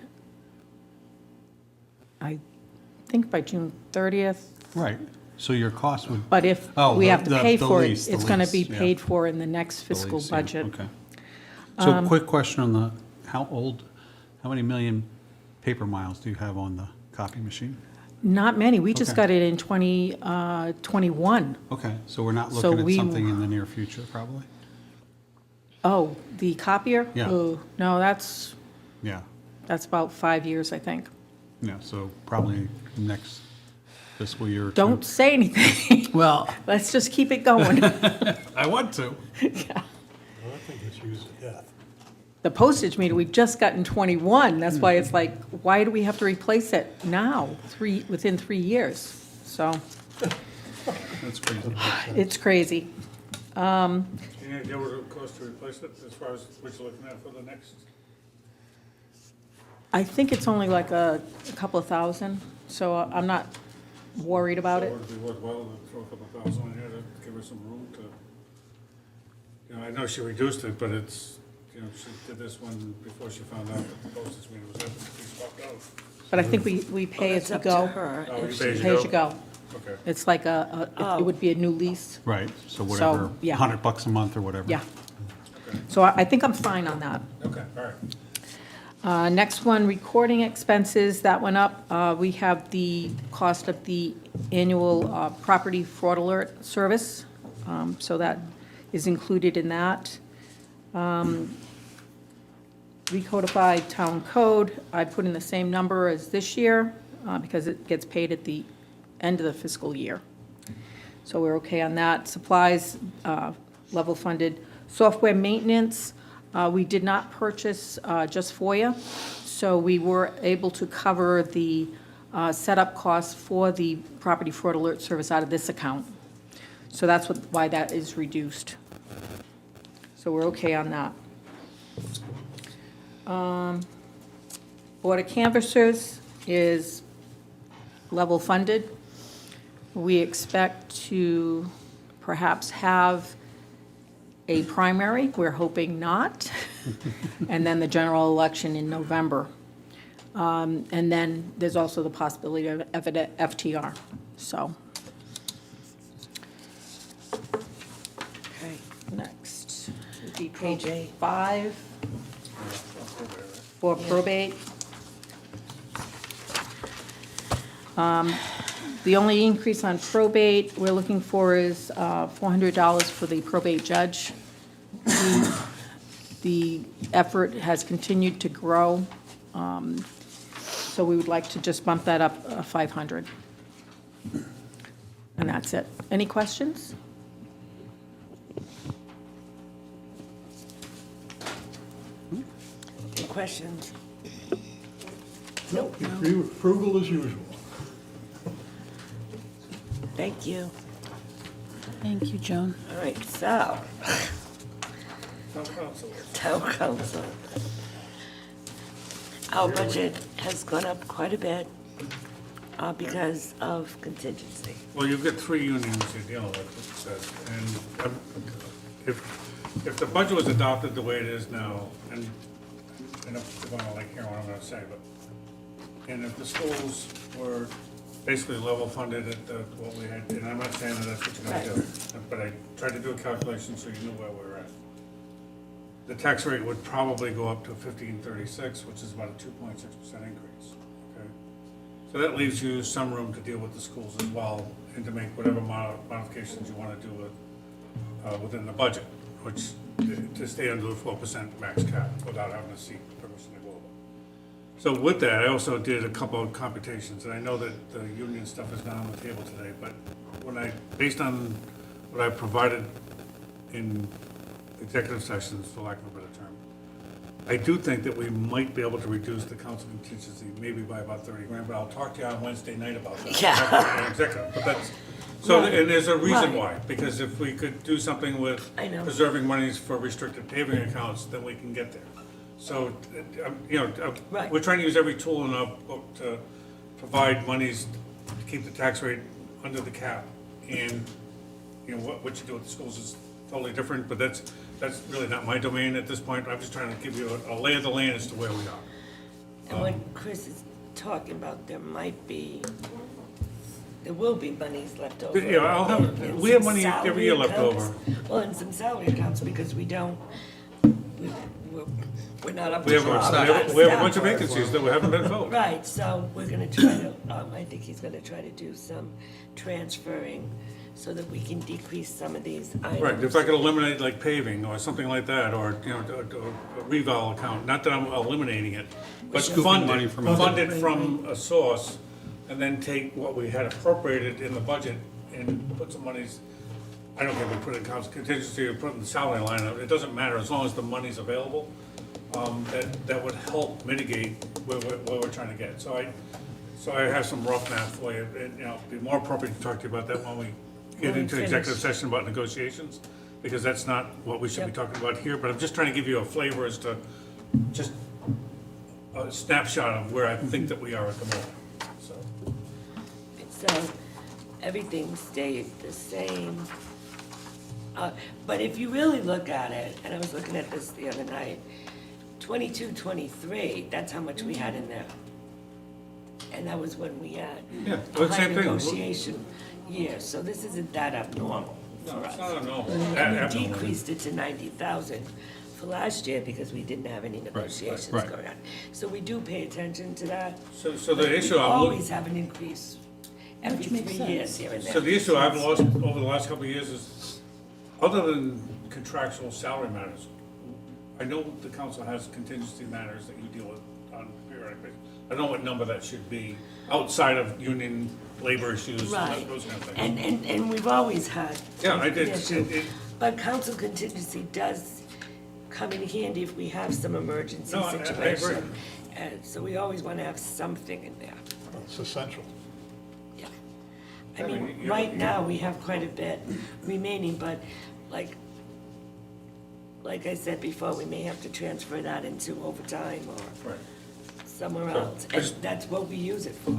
think by June 30th. Right, so your cost would, But if Oh, we the- have to the- pay the for it, lease, the it's going to be lease, yeah. paid for in the next the fiscal lease, yeah, budget. okay. So quick question on the, how many million paper miles do you have on the copy machine? Not many. We just Okay. got it in 2021. Okay, so we're not So looking at we- something in the near future, probably? Oh, the copier? Yeah. Oh, no, that's Yeah, about 5 years, I think. yeah, so probably next fiscal year or two. Don't say anything. Well, Let's just keep it going. I want to. I think it's used to death. The postage meter, we just got in 21. That's why it's like, why do we have to replace it now, within 3 years? So That's crazy. it's crazy. Any idea what it would cost to replace it, as far as what you're looking at for the next? I think it's only like a couple of thousand, so I'm not worried about it. Would it be worthwhile to throw a couple of thousand in here to give her some room to, I know she reduced it, but it's, she did this one before she found out that the postage meter was up, she swapped out. But I think we pay as It's you up to go. her. Oh, if you she- pay Pay as you go. Okay, It's like it would be a new lease. Right, so whatever, yeah. $100 a month or whatever. Yeah. So I think I'm fine on that. okay, all right. Next one, recording expenses, that went up. We have the cost of the annual property fraud alert service, so that is included in that. Recodified town code, I put in the same number as this year, because it gets paid at the end of the fiscal year. So we're okay on that. Supplies, level funded. Software maintenance, we did not purchase just FOIA, so we were able to cover the setup costs for the property fraud alert service out of this account. So that's why that is reduced. So we're okay on that. Board of Canvassers is level funded. We expect to perhaps have a primary, we're hoping not, and then the general election in November. And then there's also the possibility of an FTR, so. Okay. Next would be page Probate. 5 for probate. The only increase on probate we're looking for is $400 for the probate judge. The effort has continued to grow, so we would like to just bump that up $500. And that's it. Any questions? Any questions? Nope. Approval as usual. Thank you. Thank you, Joan. All right, so, Town council. town council. Our budget has gone up quite a bit because of contingency. Well, you've got 3 unions you're dealing with, it says, and if the budget was adopted the way it is now, and I don't want to like hear what I'm going to say, but, and if the schools were basically level funded at what we had, and I'm not saying that that's what you're going to do, but I tried to do a calculation so you knew where we were at. The tax rate would probably go up to 1536, which is about a 2.6% increase, okay? So that leaves you some room to deal with the schools as well, and to make whatever modifications you want to do within the budget, which, to stay under the 4% max cap without having to seek permission to go over. So with that, I also did a couple of computations, and I know that the union stuff is not on the table today, but based on what I provided in executive sessions, for lack of a better term, I do think that we might be able to reduce the council contingency maybe by about 30 grand, but I'll talk to you on Wednesday night about that. Yeah. Executive, but that's, so, and there's a reason Right. why, because if we could do something with I know. preserving monies for restricted paving accounts, then we can get there. So, Right. we're trying to use every tool in our book to provide monies to keep the tax rate under the cap. And, what you do with the schools is totally different, but that's really not my domain at this point. I'm just trying to give you a lay of the land as to where we are. And what Chris is talking about, there might be there will be monies left over. Yeah, I'll have, in we have some money every salary year left accounts. over. Well, in some salary accounts, because we're not up We to have, par. we have a bunch of vacancies that we haven't been filled. Right, so we're gonna try to, I think he's gonna try to do some transferring so that we can decrease some of these items. Right, if I could eliminate like paving or something like that, or, you know, a reval account, not that I'm eliminating it, but Scooping fund money it, from fund it from a source, and then take what we had appropriated in the budget and put some monies, I don't care if we put it in council contingency or put it in the salary line, it doesn't matter, as long as the money's available, that would help mitigate where we're trying to get. So I have some rough math for you, and, you know, it'd be more appropriate to talk to you about that when we get When we into executive finish. session about negotiations, because that's not what we should be Yep. talking about here, but I'm just trying to give you a flavor as to just a snapshot of where I think that we are at the moment, so. So everything stayed the same. But if you really look at it, and I was looking at this the other night, 22, 23, that's how much we had in there. And that was when we had Yeah, a well, high same thing. negotiation year, so this isn't that abnormal No, for it's us. not abnormal. And we Abnormal. decreased it to 90,000 for last year because we didn't have any negotiations right. going on. So we do pay attention to that. So the issue We I'm always looking, have an increase every Which makes 3 years sense. here and there. so the issue I've lost over the last couple of years is, other than contractual salary matters, I know the council has contingency matters that you deal with on a periodic basis. I don't know what number that should be, outside of union labor issues, Right, those kind of things. and we've always had. Yeah, I did, issue. it- But council contingency does come in handy if we have some emergency No, I agree. situation. And so we always want to have something in there, It's essential. yeah. I I mean, mean, you- right now, we have quite a bit remaining, but like I said before, we may have to transfer that into overtime or Right. somewhere Sure. else. And that's what we use it for.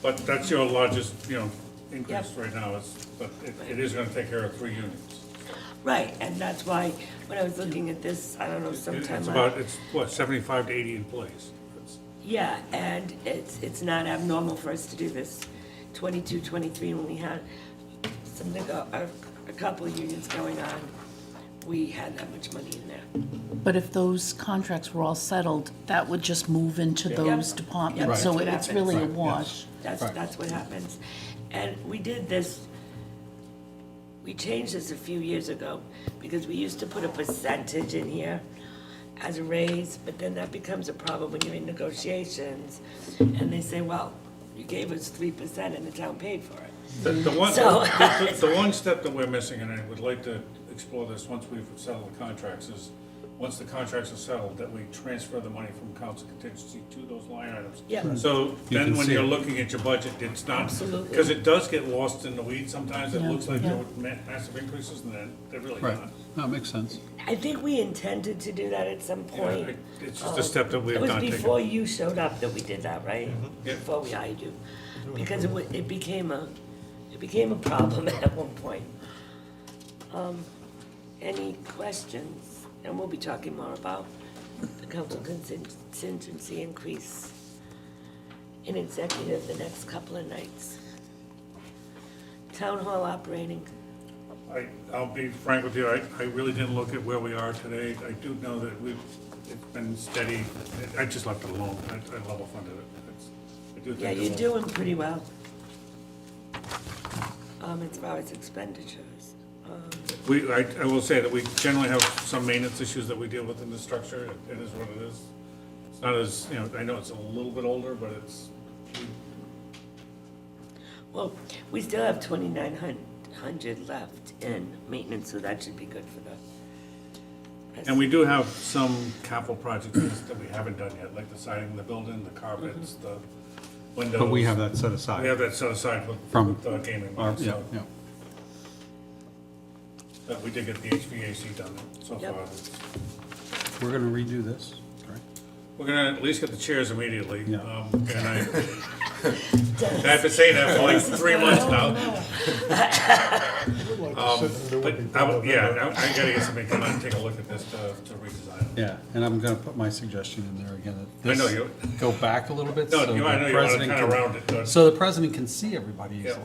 But that's your largest, you know, increase Yep. right now, but it is gonna take care of 3 units. Right, and that's why, when I was looking at this, I don't know, sometime. It's about, it's what, 75 to 80 employees? It's- Yeah, and it's not abnormal for us to do this 22, 23, when we had a couple of unions going on, we had that much money in there. But if those contracts were all settled, that would just move into those Yep. departments, Yep, so that's what it's really a happens. wash. That's what happens. And we did this, we changed this a few years ago, because we used to put a percentage in here as a raise, but then that becomes a problem when you're in negotiations, and they say, well, you gave us 3% and the town paid for it. The one, So- the one step that we're missing, and I would like to explore this once we've settled the contracts, is, once the contracts are settled, that we transfer the money from council contingency to those line items. Yeah. So You then can when see you're it. looking at your budget, it's not, Absolutely. because it does get lost in the weeds sometimes, it Yeah, looks like yeah. there were massive increases, and then they're really Right, not. that makes sense. I think we intended to do that at some Yeah, point. It's just a step that we It have was not before taken. you showed up that we did that, right? Yeah. Before we hired you, because it became a problem at one point. Any questions? And we'll be talking more about the council contingency increase in executive the next couple of nights. Town hall operating, I'll be frank with you, I really didn't look at where we are today. I do know that it's been steady. I just left it alone. I level funded it. I do think yeah, it you're will. doing pretty well. As far as expenditures. I will say that we generally have some maintenance issues that we deal with in the structure. It is what it is. It's not as, you know, I know it's a little bit older, but it's, Well, we still have 2,900 left in maintenance, so that should be good for the. and we do have some capital projects that we haven't done yet, like the siding of the building, the carpets, the windows. But we have that set aside. We have that set aside From with gaming. Our- money, Yeah, so yeah. that we did get the HVAC done so Yep. far. We're gonna redo this, correct? We're gonna at least get the chairs immediately. Yeah. And I have to say that for like 3 months now. There would be But, yeah, probably- I gotta get somebody to come out and take a look at this to redesign it. Yeah, and I'm gonna put my suggestion in there again. that I know this you- Go back a little bit. No, so you- I the know you wanna president kinda can- round it, but- So the president can see everybody Yeah. easily.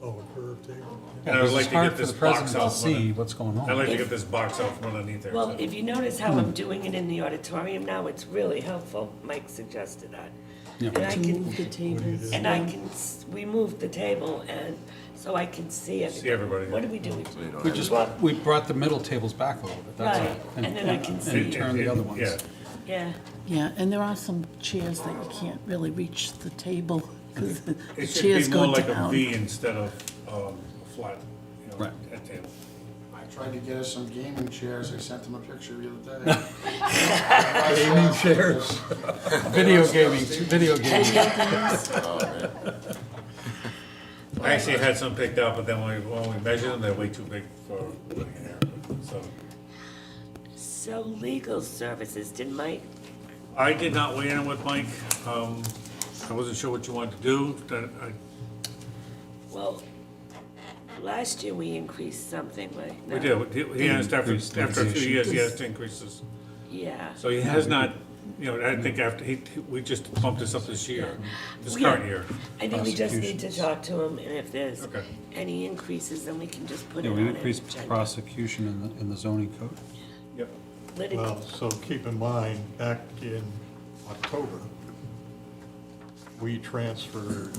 Oh, a curved table? And I would Because like it's to hard get for this the president box to out. see what's going I'd like on. to get this box out from underneath there. Well, so- if you notice how I'm doing it in the auditorium now, it's really helpful. Mike suggested that. Yeah. And I To can, move the tables. and I can, we moved the table and so I can see everybody. See everybody. What did we do? We just, we brought the middle tables back a little bit, that's all. Right, and then I can see. And turn the other ones. Yeah, Yeah, Yeah, and there are some chairs that you can't really reach the table because the it should chairs be more go like a down. V instead of a flat, Right. at table. I tried to get us some gaming chairs, I sent them a picture the other day. Gaming chairs? Video gaming. I actually had some picked up, but then when we measured them, they're way too big for putting in there, so. so legal services, did Mike, I did not weigh in with Mike. I wasn't sure what you wanted to do. well, last year we increased something, right? We No. did. He asked after a few years, he has to increase this. Yeah. So he has not, I think after, we just bumped this up this year, this Yeah. current year. I think we just need to talk to him and if there's Okay. any increases, then we can just put it Yeah, on we an increased agenda. prosecution in the zoning code. Yep. Well, so keep in mind, back in October, we transferred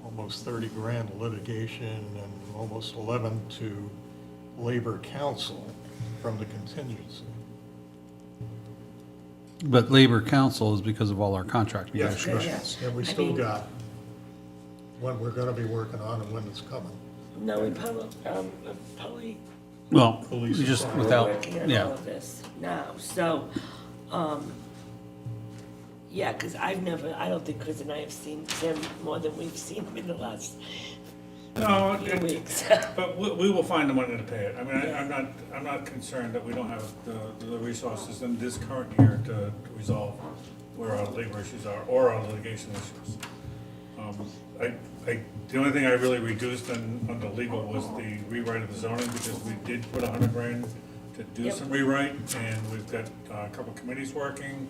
almost 30 grand litigation and almost 11 to Labor Council from the contingency. But Labor Council is because of all our contract Yeah. negotiations. And we I still mean- got when we're gonna be working on and when it's coming. No, we probably Well, Police you just are we're without, working on all yeah, of this now, so, yeah, because I don't think Chris and I have seen Tim more than we've seen him in the last No, few weeks. but we will find the money to pay it. I mean, I'm not concerned that we don't have the resources in this current year to resolve where our labor issues are or our litigation issues. The only thing I really reduced on the legal was the rewrite of the zoning because we did put 100 grand to do Yep. some rewrite and we've got a couple of committees working.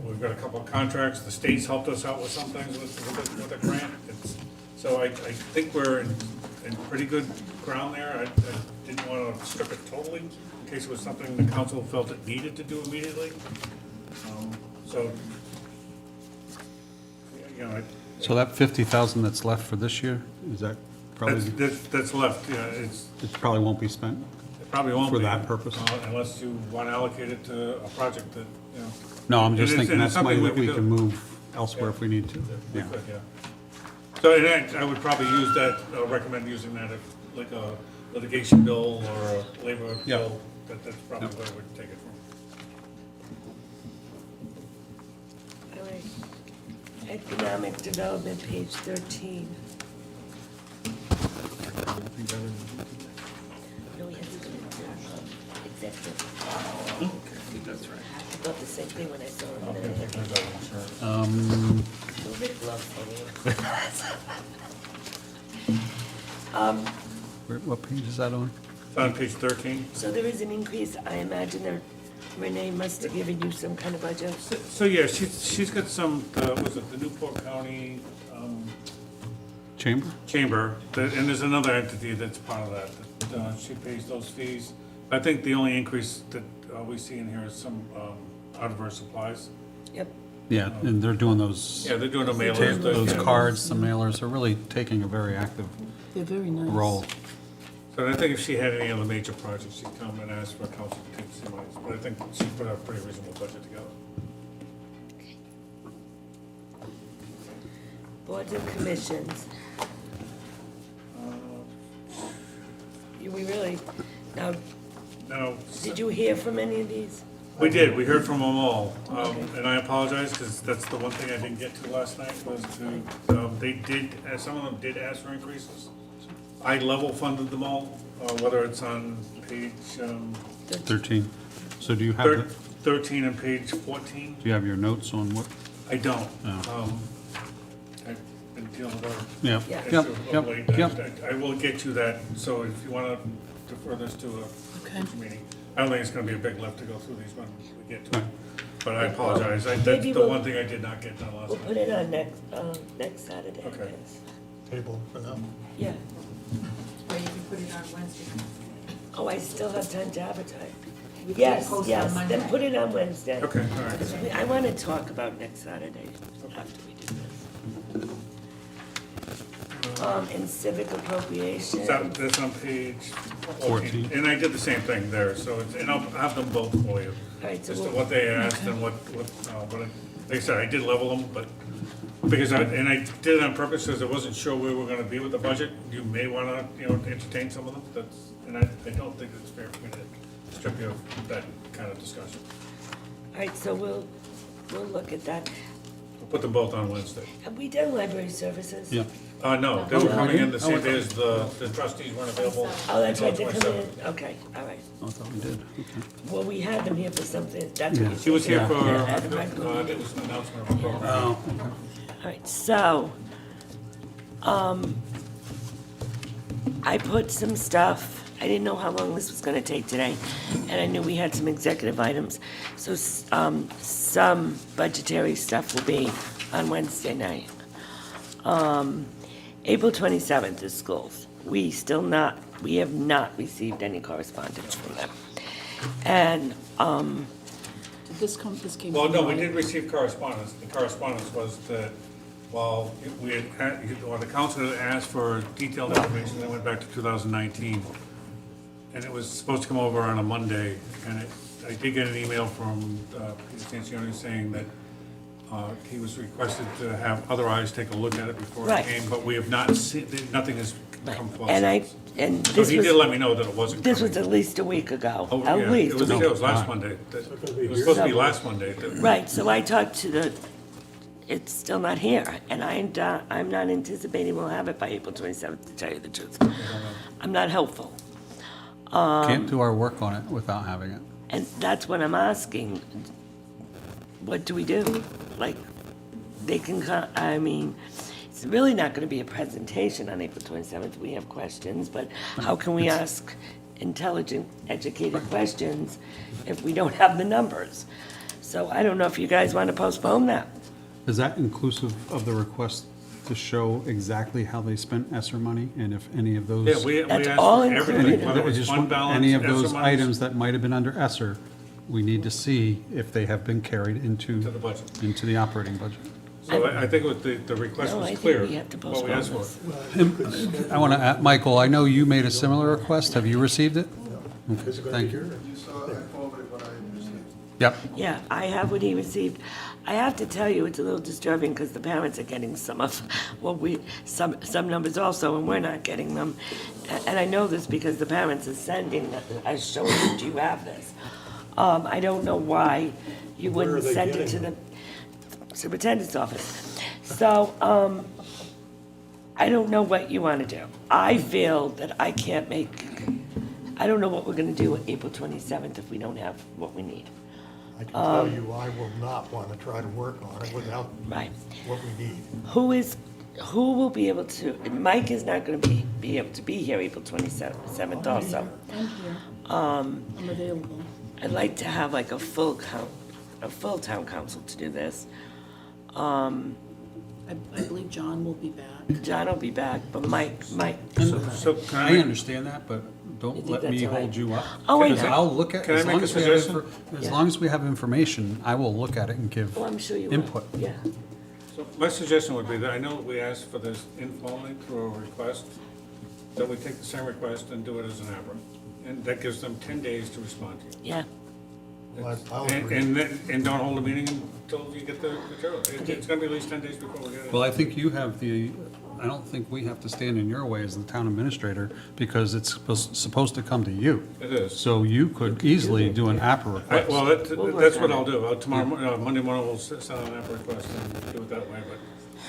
We've got a couple of contracts. The state's helped us out with some things with a grant. So I think we're in pretty good ground there. I didn't want to strip it totally in case it was something the council felt it needed to do immediately. So, so that 50,000 that's left for this year, is that probably, that's left, yeah, it probably won't be spent? it probably won't For be. that purpose? Unless you want to allocate it to a project that, No, I'm just It is- thinking and it's that's money something we that we can can do. move elsewhere if we need to. we Yeah. could, yeah. So, and I would probably use that, recommend using that if, like a litigation bill or a labor Yeah. bill, that's probably where I would take it from. All right. Economic Development, page 13. No, we have to do executive. That's right. I thought the same thing when I saw him. Little bit gloves on you. What page is that on? It's on page 13. So there is an increase, I imagine that Renee must have given you some kind of budget. So, yeah, she's got some, was it the Newport County Chamber? and there's another entity that's part of that she pays those fees. I think the only increase that we see in here is some out of her supplies. Yep. Yeah, and they're doing those, Yeah, they're doing the mailers. those yeah. cards, the mailers, they're really taking a very active They're very nice. role. So I think if she had any other major projects, she'd come and ask for council to take some money. But I think she put a pretty reasonable budget together. Boards and commissions. We really, now, Now, did you hear from any of these? we did, we heard from them all. And I apologize, because that's the one thing I didn't get to last night, was to, they did, some of them did ask for increases. I level funded them all, whether it's on page 13. So do you have, the- 13 and page 14. do you have your notes on what? I don't. Oh. And dealing with our Yeah, Yeah. yep, issue of yep, late. yep. I will get you that, so if you want to defer this to a Okay. future meeting, I don't think it's going to be a big lift to go through these when we get to it. But I apologize, that's Maybe the we'll- one thing I did not get done last We'll night. put it on next Saturday, I Okay. guess. Table for them. Yeah. Or you can put it on Wednesday. Oh, I still have time to advertise. We can Yes, post on yes, Monday. then put it on Wednesday. Okay, all right. I want to talk about next Saturday after we do this. And civic appropriation. That's on page 14. 14. And I did the same thing there, so, and I'll have them both for you. All right, so As to we'll- what they asked and what, like I said, I did level them, but, because I did it on purpose, because I wasn't sure where we were gonna be with the budget. You may wanna, entertain some of them, and I don't think it's fair for me to strip you of that kind of discussion. All right, so we'll look at that. We'll put them both on Wednesday. Have we done library services? Yeah. No, they were coming in the same day as the trustees weren't available. Oh, that's right, they're until coming 27th. in, okay, all right. Oh, I thought we did, okay. Well, we had them here for something, that's what you said. She was here for, Yeah, at the regular it meeting. was an announcement of a program. Oh, okay. All right, so, I put some stuff, I didn't know how long this was gonna take today, and I knew we had some executive items. So, some budgetary stuff will be on Wednesday night. April 27th is schools. We have not received any correspondence from them. And, Did this came Well, from no, we Ryan? did receive correspondence. The correspondence was that while the council had asked for detailed information, that went back to 2019. And it was supposed to come over on a Monday, and I did get an email from Peter Stancioni saying that he was requested to have other eyes take a look at it before Right. it came, but we have not seen, nothing has come forward. and So this he did was, let me know that it wasn't coming. this was at least a week ago, Oh, at yeah, least a It week. was last Monday. It was supposed to be last Monday. Right, so I talked to it's still not here, and I'm not anticipating we'll have it by April 27th, to tell you the truth. I'm not hopeful, Can't do our work on it without having it. and that's what I'm asking. What do we do? Like, they can, it's really not gonna be a presentation on April 27th. We have questions, but how can we ask intelligent, educated questions if we don't have the numbers? So I don't know if you guys want to postpone that. Is that inclusive of the request to show exactly how they spent ESSER money, and if any of those? Yeah, we That's asked all for included. everything, whether it I was just fund want- balance, Any of ESSER those monies, items that might have been under ESSER, we need to see if they have been carried to the budget. into the operating budget. So I think the request No, I was think clear, we have to what we asked for. postpone this. I want to, Michael, I know you made a similar request. Have you received it? Okay, thank you. You saw, I forwarded what I received. Yep. Yeah, I have what he received. I have to tell you, it's a little disturbing because the parents are getting some of what some numbers also, and we're not getting them. And I know this because the parents are sending, I showed you, do you have this? I don't know why you Where are wouldn't they send it to getting the superintendent's office. So, I don't know what you want to do. I feel that I can't I don't know what we're gonna do on April 27th if we don't have what we need. I can tell you, I will not want to try to work on it without Right. what we need. Who will be able to, Mike is not gonna be able to be here April 27th also. I'm here. I'm available. I'd like to have like a full town council to do this. I believe John will be back. John will be back, but Mike, So can I I make, understand that, but You don't think let that's me all right? hold you up. Oh, I Because know. I'll look at, Can I as make long a as we have, suggestion? as Yeah. long as we have information, I will look at it and give oh, I'm sure you will. input. Yeah, so my suggestion would be that I know we asked for this informally through a request, that we take the same request and do it as an ABRA. And that gives them 10 days to respond to you. yeah. Well, I'll And, agree. and don't hold a meeting until you get the material. It's gonna be at least 10 days before we get it. Well, I think you have I don't think we have to stand in your way as the town administrator, because it's supposed to come to you. It is. So you could easily do an APRA request. Well, We'll work that's what on I'll do. Tomorrow, Monday morning, we'll send out an app request and do it that way,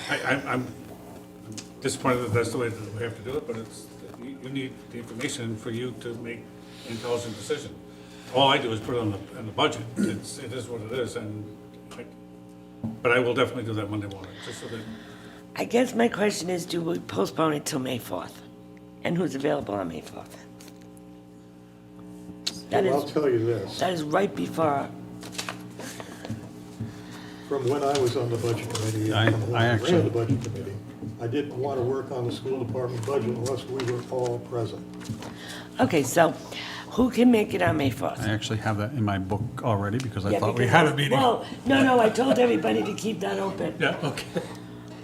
but I'm disappointed that that's the way that we have to do it, but you need the information for you to make an intelligent decision. All I do is put it on the budget. It is what it is, but I will definitely do that Monday morning, just so that I guess my question is, do we postpone it till May 4th? And who's available on May 4th? That Well, I'll is, tell you this, that is right before, from when I was on the budget committee, I and from when I actually- ran the budget committee, I didn't want to work on the school department budget unless we were all present. okay, so who can make it on May 4th? I actually have that in my book already because I Yeah, thought we because had a I- meeting. Well, no, I told everybody to keep that open. Yeah, okay.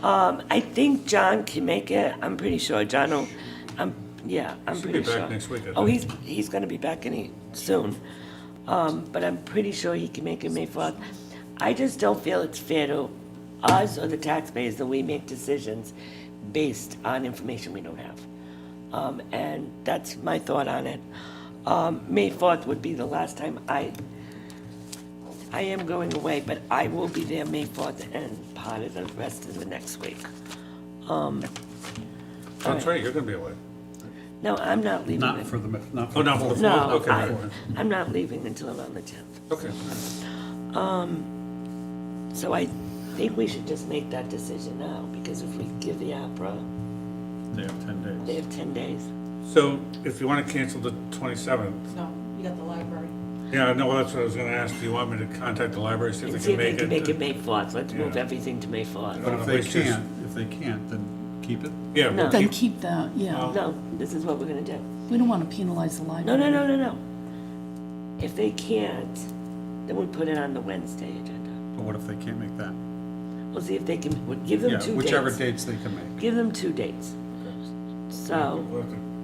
I think John can make it, I'm pretty sure, John will, I'm Should pretty be sure. back next week, I Oh, think. he's gonna be back soon, but I'm pretty sure he can make it May 4th. I just don't feel it's fair to us or the taxpayers that we make decisions based on information we don't have. And that's my thought on it. May 4th would be the last time I am going away, but I will be there May 4th and part of the rest of the next week. That's right, you're gonna be away. No, I'm not leaving. Not for the, not for Oh, not for the No, fourth, okay. I'm not leaving until around the 10th. Okay. So I think we should just make that decision now, because if we give the opera, They have 10 days. they have 10 days. So if you wanna cancel the 27th, No, you got the library. yeah, no, well, that's what I was gonna ask. Do you want me to contact the library, see And if see they if they can can make it make it? May 4th. Let's move Yeah. everything to May 4th. But if they It's just- can't, then keep it. Yeah, No. we'll Then keep, keep that, yeah. No, this is what we're gonna do. We don't want to penalize the library. No. If they can't, then we put it on the Wednesday agenda. But what if they can't make that? We'll see if they can, we'll give them Yeah, 2 dates. whichever dates they can make. Give them 2 dates. So,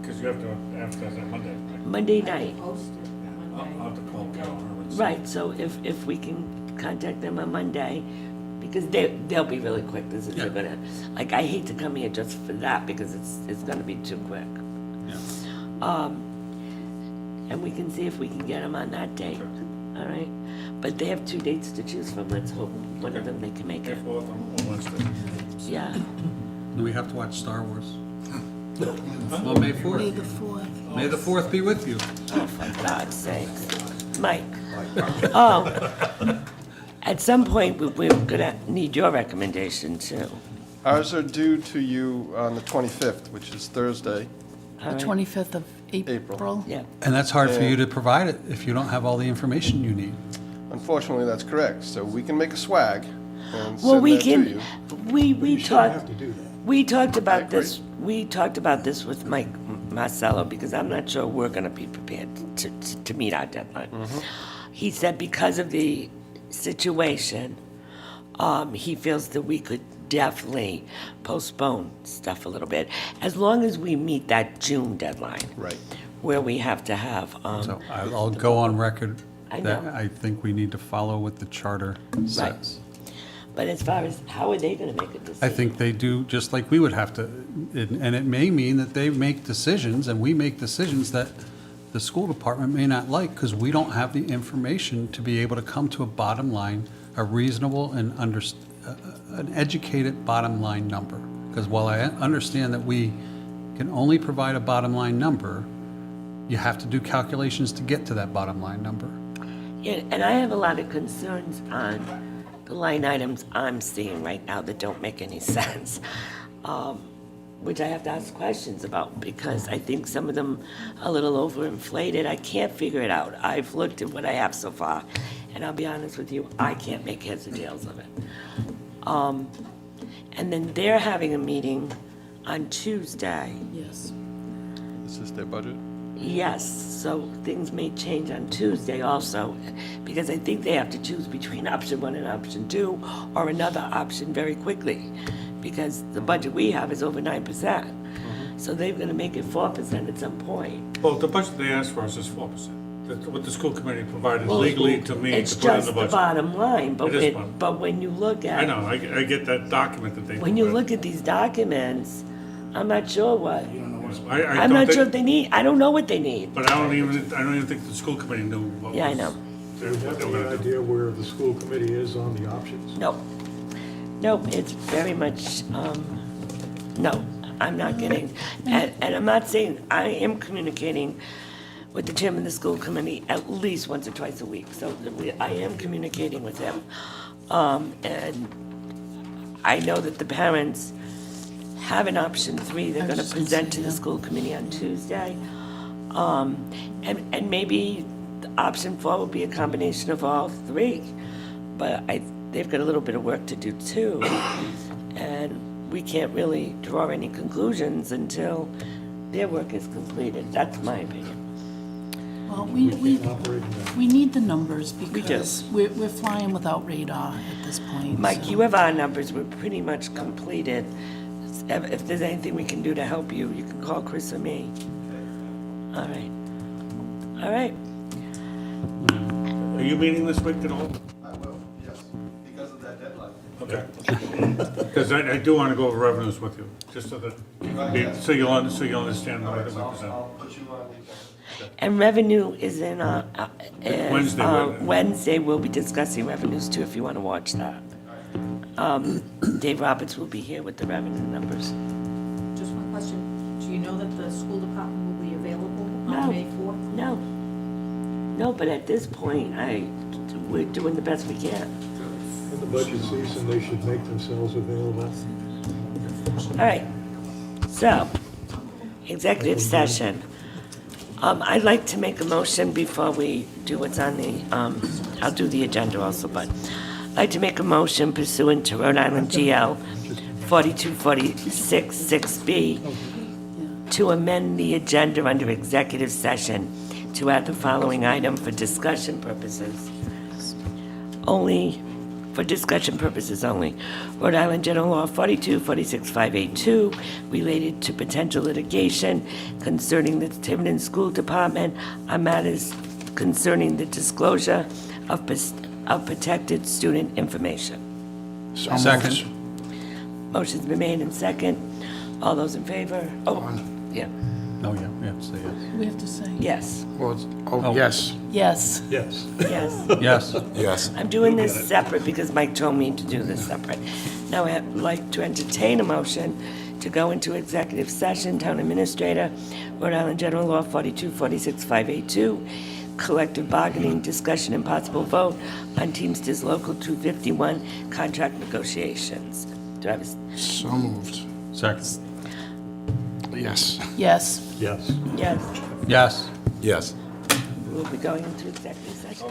because you have to advertise that Monday, right? Monday night. Post it I'll Monday. have to call Carol and see. Right, so if we can contact them on Monday, because they'll be really quick, they're Yeah. gonna, like, I hate to come here just for that, because it's gonna be too quick. Yeah. And we can see if we can get them on that date, all right? But they have 2 dates to choose from, let's hope one of them they can make May it. 4th on Wednesday. Yeah, Do we have to watch Star Wars? Well, May 4th. May the 4th. May the 4th be with you. oh, for God's sakes. Mike, oh, at some point, we're gonna need your recommendation too. Ours are due to you on the 25th, which is Thursday. The 25th of April. Yeah, And that's hard for you to provide it if you don't have all the information you need. Unfortunately, that's correct. So we can make a swag and well, send we that to can, you. we You shouldn't have talked, to do that. we talked I about agree. this, with Mike Marcello, because I'm not sure we're gonna be prepared to meet our deadline. He said because of the situation, he feels that we could definitely postpone stuff a little bit, as long as we meet that June deadline. Right. Where we have to have, So I'll go on record I that know. I think we need to follow what the charter says. but as far as, how are they gonna make a decision? I think they do, just like we would have to, and it may mean that they make decisions, and we make decisions that the school department may not like, because we don't have the information to be able to come to a bottom line, a reasonable and an educated bottom line number. Because while I understand that we can only provide a bottom line number, you have to do calculations to get to that bottom line number. Yeah, and I have a lot of concerns on the line items I'm seeing right now that don't make any sense, which I have to ask questions about, because I think some of them are a little overinflated. I can't figure it out. I've looked at what I have so far, and I'll be honest with you, I can't make heads or tails of it. And then they're having a meeting on Tuesday. Yes. Is this their budget? Yes, so things may change on Tuesday also, because I think they have to choose between option 1 and option 2, or another option very quickly, because the budget we have is over 9%. So they're gonna make it 4% at some point. Well, the budget they asked for us is 4%. That's what the school committee provided Well, legally to me It's to put in just the the budget. bottom line, It is bottom. but when you look I at, know, I get that document that they. when you provided. look at these documents, I'm not sure what, I I'm don't not sure think, if they need, I don't know what they need. but I don't even think the school committee knew what was. Yeah, I know. Do you have any idea where the school committee is on the options? Nope, it's very much, no, I'm not getting, and I'm not saying, I am communicating with the chairman of the school committee at least once or twice a week, so I am communicating with him. And I know that the parents have an option 3 they're I was going to just gonna present say, to the yeah. school committee on Tuesday. And maybe the option 4 will be a combination of all 3. But they've got a little bit of work to do too. And we can't really draw any conclusions until their work is completed. That's my opinion. Well, We can't operate in that. we need the numbers do. because we're flying without radar at this point. Mike, so- you have our numbers. We're pretty much completed. If there's anything we can do to help you, you can call Chris or me. All right. All right. Are you meeting this week at all? I will, yes, because of that deadline. Okay. Because I do want to go over revenues with you, just so that, so you'll understand the way that we present. I'll put you on the agenda. And revenue is in, Wednesday, right? Wednesday, we'll be discussing revenues too, if you want to watch that. Dave Roberts will be here with the revenue numbers. Just one question. Do you know that the school department will be available No. on May 4th? No. No, but at this point, we're doing the best we can. In the budget season, they should make themselves available. All right, so, executive session. I'd like to make a motion before we do what's on the, I'll do the agenda also, but I'd like to make a motion pursuant to Rhode Island GL 4246-6B to amend the agenda under executive session to add the following item for discussion purposes. Only, for discussion purposes only. Rhode Island General Law 4246582 related to potential litigation concerning the Tiverton School Department on matters concerning the disclosure of protected student information. So moved. Second. Motion's been made and second. All those in favor? Oh, yeah, Oh, yeah, we have to say yes. We have to say, yes, Well, Oh. yes. yes. Yes. yes. Yes. Yes. I'm doing this separate because Mike told me to do this separate. Now I'd like to entertain a motion to go into executive session, Town Administrator, Rhode Island General Law 4246582, collective bargaining, discussion and possible vote on Teamsters Local 251 contract negotiations. Do I have a So moved. Second. Yes. Yes. Yes. yes? Yes. Yes. We'll be going into executive session.